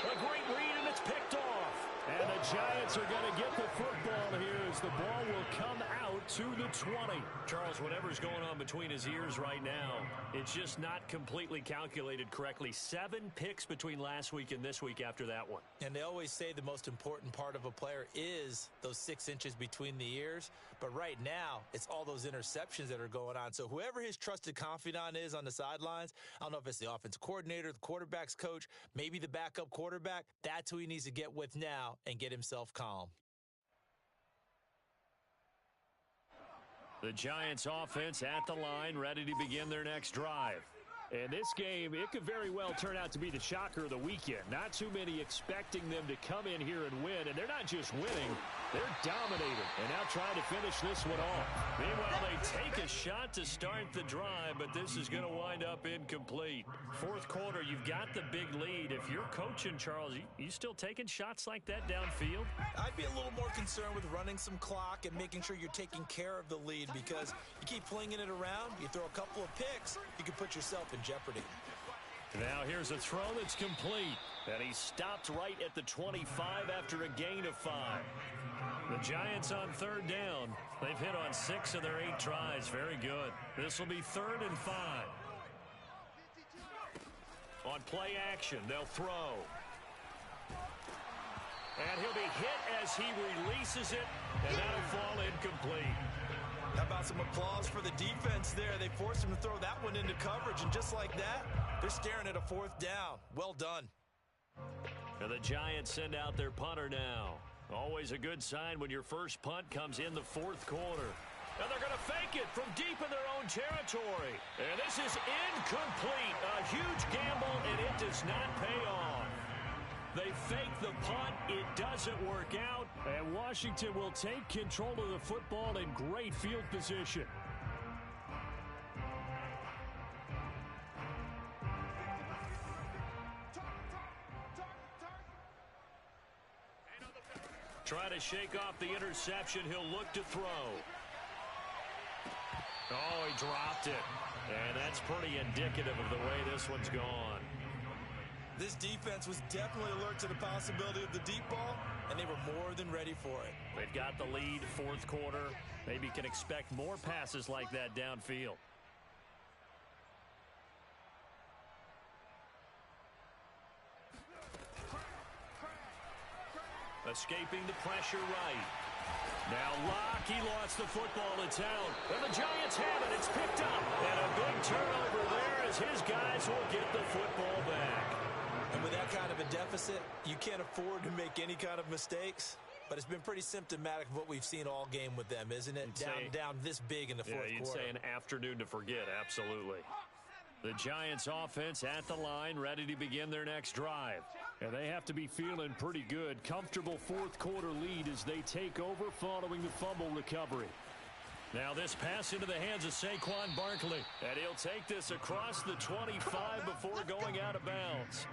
A great read, and it's picked off. And the Giants are going to get the football here as the ball will come out to the 20. Charles, whatever's going on between his ears right now, it's just not completely calculated correctly. 7 picks between last week and this week after that one. And they always say the most important part of a player is those 6 inches between the ears. But right now, it's all those interceptions that are going on. So whoever his trusted confidant is on the sidelines, I don't know if it's the offensive coordinator, the quarterback's coach, maybe the backup quarterback, that's who he needs to get with now and get himself calm. The Giants offense at the line, ready to begin their next drive. And this game, it could very well turn out to be the shocker of the weekend. Not too many expecting them to come in here and win. And they're not just winning, they're dominating. And now trying to finish this one off. Meanwhile, they take a shot to start the drive, but this is going to wind up incomplete. 4th quarter, you've got the big lead. If you're coaching, Charles, you still taking shots like that downfield? I'd be a little more concerned with running some clock and making sure you're taking care of the lead, because you keep flinging it around, you throw a couple of picks, you can put yourself in jeopardy. Now here's a throw that's complete. And he stopped right at the 25 after a gain of 5. The Giants on 3rd down. They've hit on 6 of their 8 tries. Very good. This will be 3rd and 5. On play action, they'll throw. And he'll be hit as he releases it, and that'll fall incomplete. How about some applause for the defense there? They forced him to throw that one into coverage, and just like that, they're staring at a 4th down. Well done. And the Giants send out their punter now. Always a good sign when your first punt comes in the 4th quarter. And they're going to fake it from deep in their own territory. And this is incomplete. A huge gamble, and it does not pay off. They fake the punt. It doesn't work out. And Washington will take control of the football in great field position. Try to shake off the interception. He'll look to throw. Oh, he dropped it. And that's pretty indicative of the way this one's gone. This defense was definitely alert to the possibility of the deep ball, and they were more than ready for it. They've got the lead, 4th quarter. Maybe can expect more passes like that downfield. Escaping the pressure right. Now Locke, he lost the football in town. And the Giants have it. It's picked up. And a big turnover there as his guys will get the football back. And with that kind of a deficit, you can't afford to make any kind of mistakes. But it's been pretty symptomatic of what we've seen all game with them, isn't it? Down this big in the fourth quarter. Yeah, you'd say an afternoon to forget, absolutely. The Giants offense at the line, ready to begin their next drive. And they have to be feeling pretty good. Comfortable fourth quarter lead as they take over following the fumble recovery. Now this pass into the hands of Saquon Barkley. And he'll take this across the 25 before going out of bounds.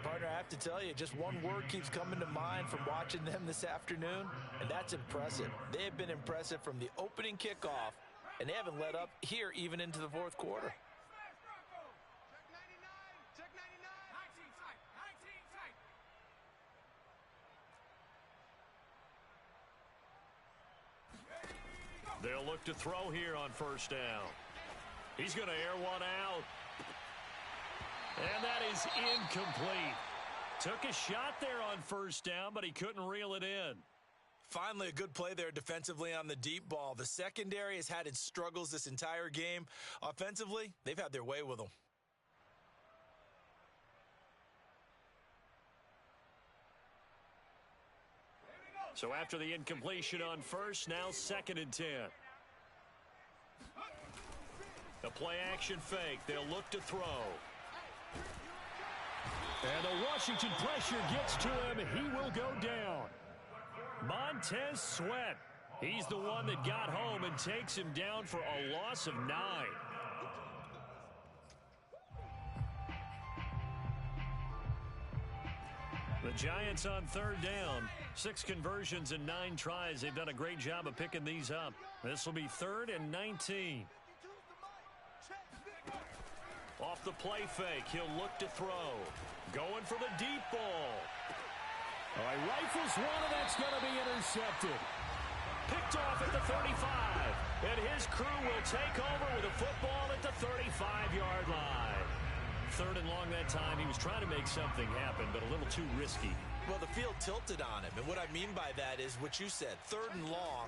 Partner, I have to tell you, just one word keeps coming to mind from watching them this afternoon, and that's impressive. They have been impressive from the opening kickoff, and they haven't let up here even into the fourth quarter. They'll look to throw here on first down. He's going to air one out. And that is incomplete. Took a shot there on first down, but he couldn't reel it in. Finally, a good play there defensively on the deep ball. The secondary has had its struggles this entire game. Offensively, they've had their way with them. So after the incompletion on first, now 2nd and 10. The play action fake. They'll look to throw. And the Washington pressure gets to him. He will go down. Montez Sweat. He's the one that got home and takes him down for a loss of 9. The Giants on 3rd down. 6 conversions and 9 tries. They've done a great job of picking these up. This will be 3rd and 19. Off the play fake, he'll look to throw. Going for the deep ball. All right, rifles one, and that's going to be intercepted. Picked off at the 35. And his crew will take over with a football at the 35-yard line. 3rd and long that time. He was trying to make something happen, but a little too risky. Well, the field tilted on him, and what I mean by that is what you said. 3rd and long,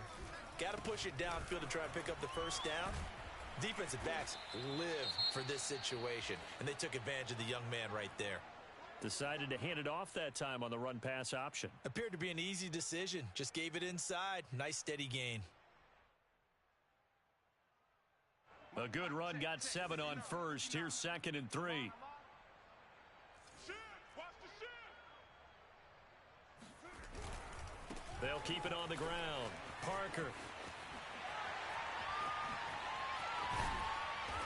got to push it downfield to try and pick up the first down. Defensive backs live for this situation, and they took advantage of the young man right there. Decided to hand it off that time on the run-pass option. Appeared to be an easy decision. Just gave it inside. Nice, steady gain. A good run, got 7 on first. Here's 2nd and 3. They'll keep it on the ground. Parker.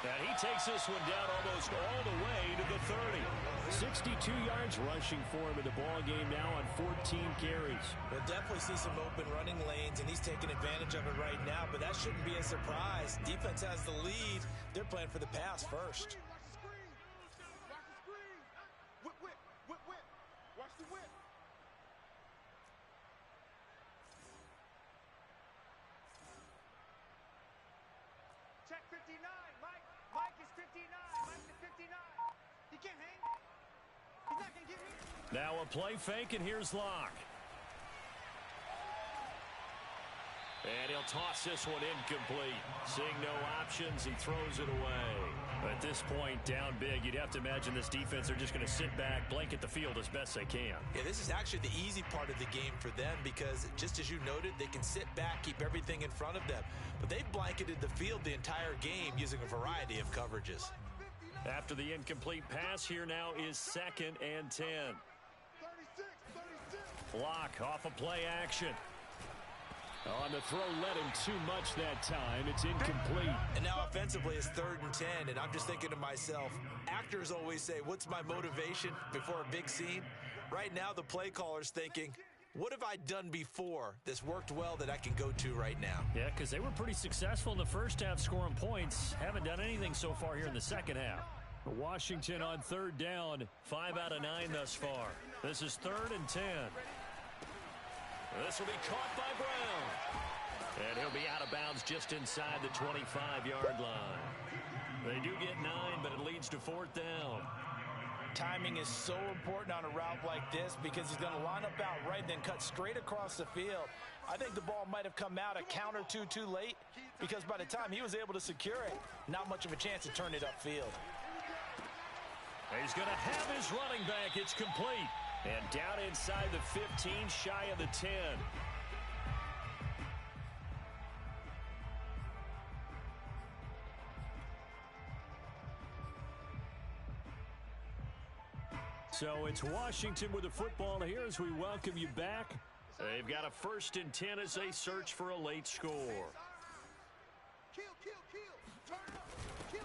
And he takes this one down almost all the way to the 30. 62 yards rushing for him in the ball game now on 14 carries. We'll definitely see some open running lanes, and he's taking advantage of it right now, but that shouldn't be a surprise. Defense has the lead. They're playing for the pass first. Watch the whip. Check 59, Mike. Mike is 59. Mike is 59. He can't hang. He's not going to get me. Now a play fake, and here's Locke. And he'll toss this one incomplete. Seeing no options, he throws it away. At this point, down big, you'd have to imagine this defense are just going to sit back, blanket the field as best they can. Yeah, this is actually the easy part of the game for them because, just as you noted, they can sit back, keep everything in front of them. But they've blanketed the field the entire game using a variety of coverages. After the incomplete pass, here now is 2nd and 10. 36. Locke off a play action. On the throw, led him too much that time. It's incomplete. And now offensively it's 3rd and 10, and I'm just thinking to myself, actors always say, what's my motivation before a big scene? Right now the play caller's thinking, what have I done before that's worked well that I can go to right now? Yeah, because they were pretty successful in the first half scoring points. Haven't done anything so far here in the second half. Washington on 3rd down, 5 out of 9 thus far. This is 3rd and 10. This will be caught by Brown. And he'll be out of bounds just inside the 25-yard line. They do get 9, but it leads to 4th down. Timing is so important on a route like this because he's going to line up out right and then cut straight across the field. I think the ball might have come out a count or two too late because by the time he was able to secure it, not much of a chance to turn it upfield. He's going to have his running back. It's complete. And down inside the 15, shy of the 10. So it's Washington with the football here as we welcome you back. They've got a 1st and 10 as they search for a late score.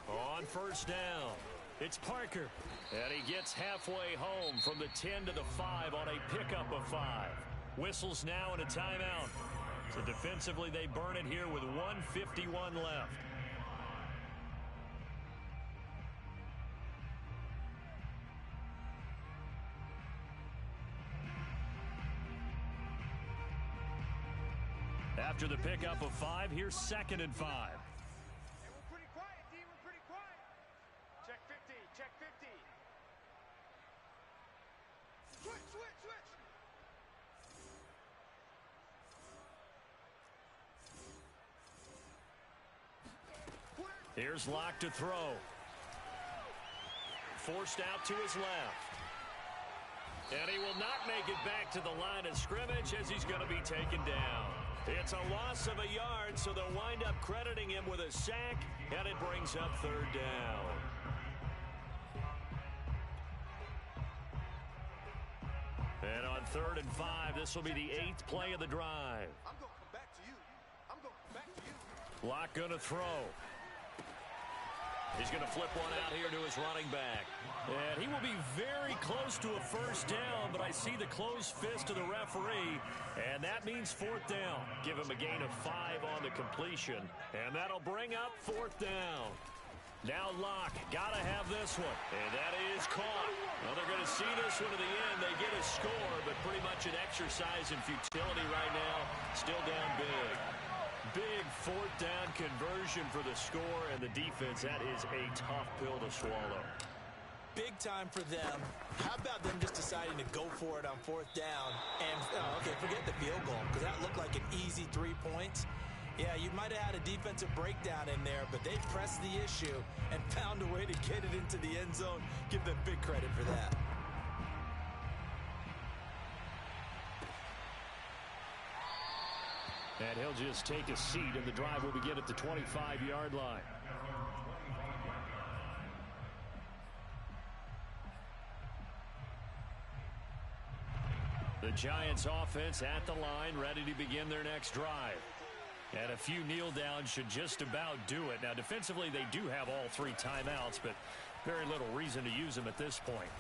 On 1st down, it's Parker. And he gets halfway home from the 10 to the 5 on a pickup of 5. Whistles now and a timeout. So defensively they burn it here with 1:51 left. After the pickup of 5, here's 2nd and 5. Hey, we're pretty quiet, D. We're pretty quiet. Check 50. Check 50. Switch, switch, switch. Here's Locke to throw. Forced out to his left. And he will not make it back to the line of scrimmage as he's going to be taken down. It's a loss of a yard, so they'll wind up crediting him with a sack, and it brings up 3rd down. And on 3rd and 5, this will be the 8th play of the drive. I'm going to come back to you. I'm going to come back to you. Locke going to throw. He's going to flip one out here to his running back. And he will be very close to a 1st down, but I see the closed fist of the referee, and that means 4th down. Give him a gain of 5 on the completion, and that'll bring up 4th down. Now Locke, got to have this one, and that is caught. Well, they're going to see this one to the end. They get a score, but pretty much an exercise in futility right now. Still down big. Big 4th down conversion for the score, and the defense, that is a tough pill to swallow. Big time for them. How about them just deciding to go for it on 4th down? And, okay, forget the field goal, because that looked like an easy 3 points. Yeah, you might have had a defensive breakdown in there, but they pressed the issue and found a way to get it into the end zone. Give them big credit for that. And he'll just take a seat, and the drive will begin at the 25-yard line. The Giants offense at the line, ready to begin their next drive. And a few kneel downs should just about do it. Now, defensively, they do have all 3 timeouts, but very little reason to use them at this point.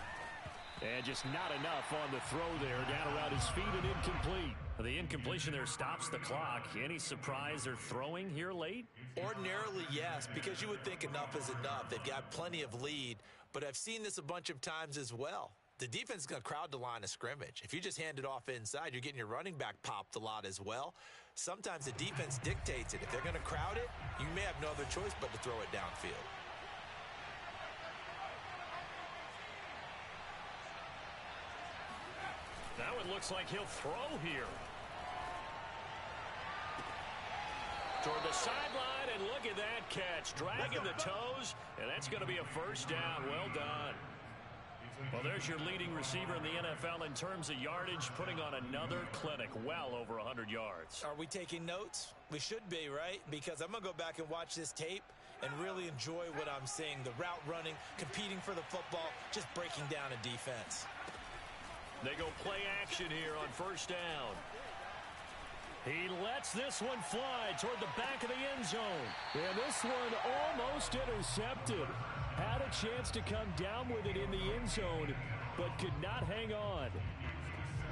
And just not enough on the throw there. Down around his feet and incomplete. The incompletion there stops the clock. Any surprise they're throwing here late? Ordinarily, yes, because you would think enough is enough. They've got plenty of lead, but I've seen this a bunch of times as well. The defense is going to crowd the line of scrimmage. If you just hand it off inside, you're getting your running back popped a lot as well. Sometimes the defense dictates it. If they're going to crowd it, you may have no other choice but to throw it downfield. Now it looks like he'll throw here. Toward the sideline, and look at that catch. Dragging the toes, and that's going to be a 1st down. Well done. Well, there's your leading receiver in the NFL in terms of yardage, putting on another clinic, well over 100 yards. Are we taking notes? We should be, right? Because I'm going to go back and watch this tape and really enjoy what I'm seeing. The route running, competing for the football, just breaking down a defense. They go play action here on 1st down. He lets this one fly toward the back of the end zone. And this one almost intercepted. Had a chance to come down with it in the end zone, but could not hang on.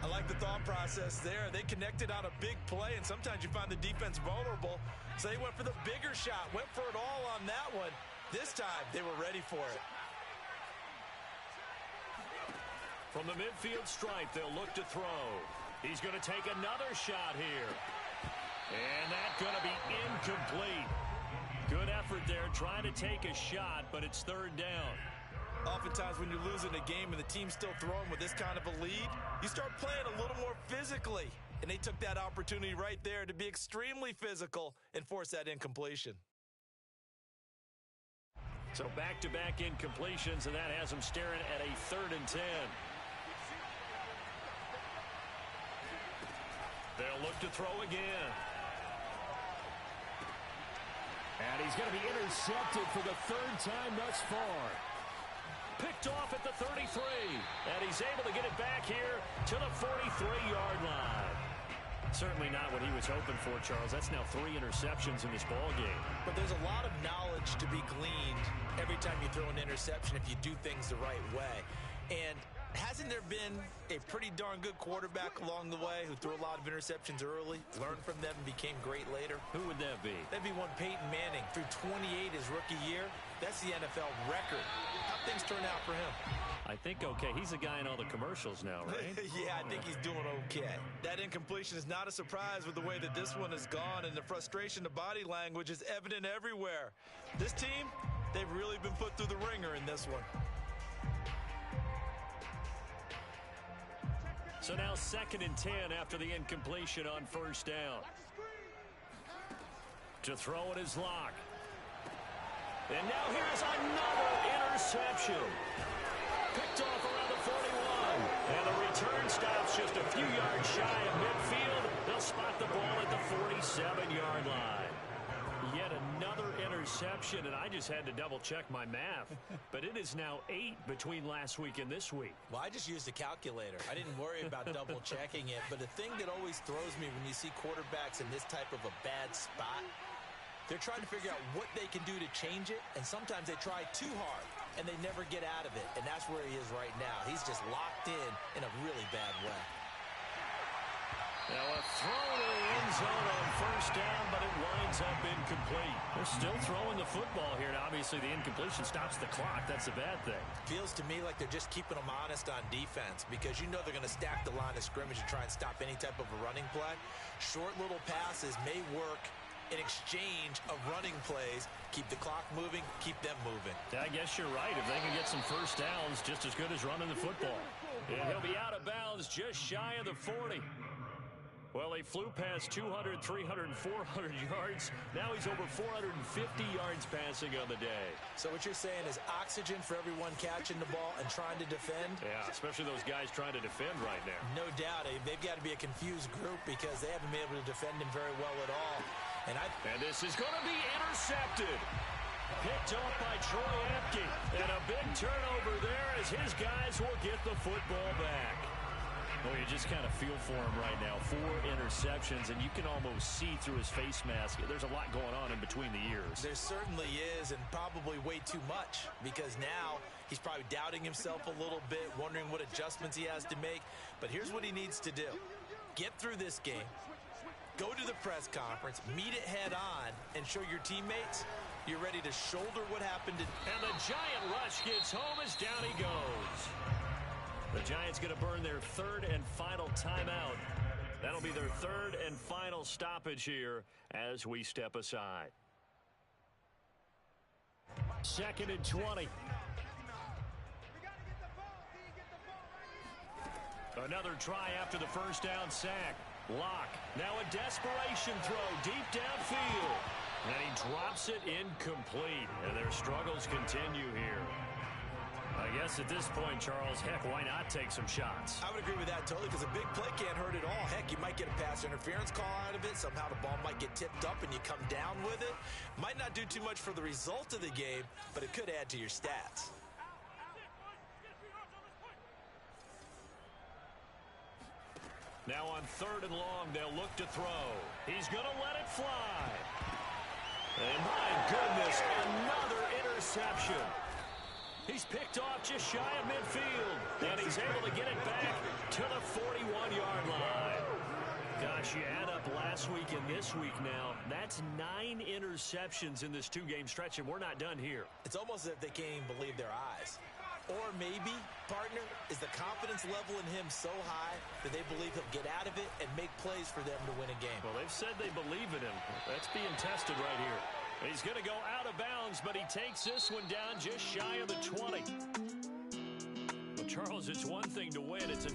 I like the thought process there. They connected on a big play, and sometimes you find the defense vulnerable. So they went for the bigger shot, went for it all on that one. This time, they were ready for it. From the midfield stripe, they'll look to throw. He's going to take another shot here. And that's going to be incomplete. Good effort there, trying to take a shot, but it's 3rd down. Oftentimes when you're losing a game and the team's still throwing with this kind of a lead, you start playing a little more physically. And they took that opportunity right there to be extremely physical and force that incompletion. So back-to-back incompletions, and that has them staring at a 3rd and 10. They'll look to throw again. And he's going to be intercepted for the 3rd time thus far. Picked off at the 33. And he's able to get it back here to the 43-yard line. Certainly not what he was hoping for, Charles. That's now 3 interceptions in this ball game. But there's a lot of knowledge to be gleaned every time you throw an interception if you do things the right way. And hasn't there been a pretty darn good quarterback along the way who threw a lot of interceptions early, learned from them, and became great later? Who would that be? That'd be one Peyton Manning. Threw 28 his rookie year. That's the NFL record. How things turn out for him? I think okay. He's a guy in all the commercials now, right? Yeah, I think he's doing okay. That incompletion is not a surprise with the way that this one has gone, and the frustration, the body language is evident everywhere. This team, they've really been put through the ringer in this one. So now 2nd and 10 after the incompletion on 1st down. To throw it is Locke. And now here's another interception. Picked off around the 41. And the return stops just a few yards shy of midfield. They'll spot the ball at the 47-yard line. Yet another interception, and I just had to double-check my math. But it is now 8 between last week and this week. Well, I just used a calculator. I didn't worry about double-checking it. But the thing that always throws me when you see quarterbacks in this type of a bad spot, they're trying to figure out what they can do to change it, and sometimes they try too hard, and they never get out of it. And that's where he is right now. He's just locked in a really bad way. Now a throw to the end zone on 1st down, but it winds up incomplete. They're still throwing the football here, and obviously the incompletion stops the clock. That's a bad thing. Feels to me like they're just keeping them honest on defense, because you know they're going to stack the line of scrimmage and try and stop any type of a running play. Short little passes may work in exchange of running plays. Keep the clock moving, keep them moving. I guess you're right. If they can get some 1st downs, just as good as running the football. And he'll be out of bounds just shy of the 40. Well, he flew past 200, 300, and 400 yards. Now he's over 450 yards passing on the day. So what you're saying is oxygen for everyone catching the ball and trying to defend? Yeah, especially those guys trying to defend right now. No doubt. They've got to be a confused group because they haven't been able to defend him very well at all. And this is going to be intercepted. Picked off by Troy Apke. And a big turnover there as his guys will get the football back. Well, you just kind of feel for him right now. 4 interceptions, and you can almost see through his face mask. There's a lot going on in between the ears. There certainly is, and probably way too much, because now he's probably doubting himself a little bit, wondering what adjustments he has to make. But here's what he needs to do. Get through this game. Go to the press conference, meet it head on, and show your teammates you're ready to shoulder what happened. And the Giant rush gets home as down he goes. The Giants going to burn their 3rd and final timeout. That'll be their 3rd and final stoppage here as we step aside. 2nd and 20. Another try after the 1st down sack. Locke. Now a desperation throw deep downfield. And he drops it incomplete. And their struggles continue here. I guess at this point, Charles, heck, why not take some shots? I would agree with that totally, because a big play can't hurt at all. Heck, you might get a pass interference call out of it. Somehow the ball might get tipped up and you come down with it. Might not do too much for the result of the game, but it could add to your stats. Now on 3rd and long, they'll look to throw. He's going to let it fly. And my goodness, another interception. He's picked off just shy of midfield. And he's able to get it back to the 41-yard line. Gosh, you add up last week and this week now. That's 9 interceptions in this 2-game stretch, and we're not done here. It's almost as if they can't even believe their eyes. Or maybe, partner, is the confidence level in him so high that they believe he'll get out of it and make plays for them to win a game. Well, they've said they believe in him. That's being tested right here. He's going to go out of bounds, but he takes this one down just shy of the 20. Well, Charles, it's one thing to win. It's another.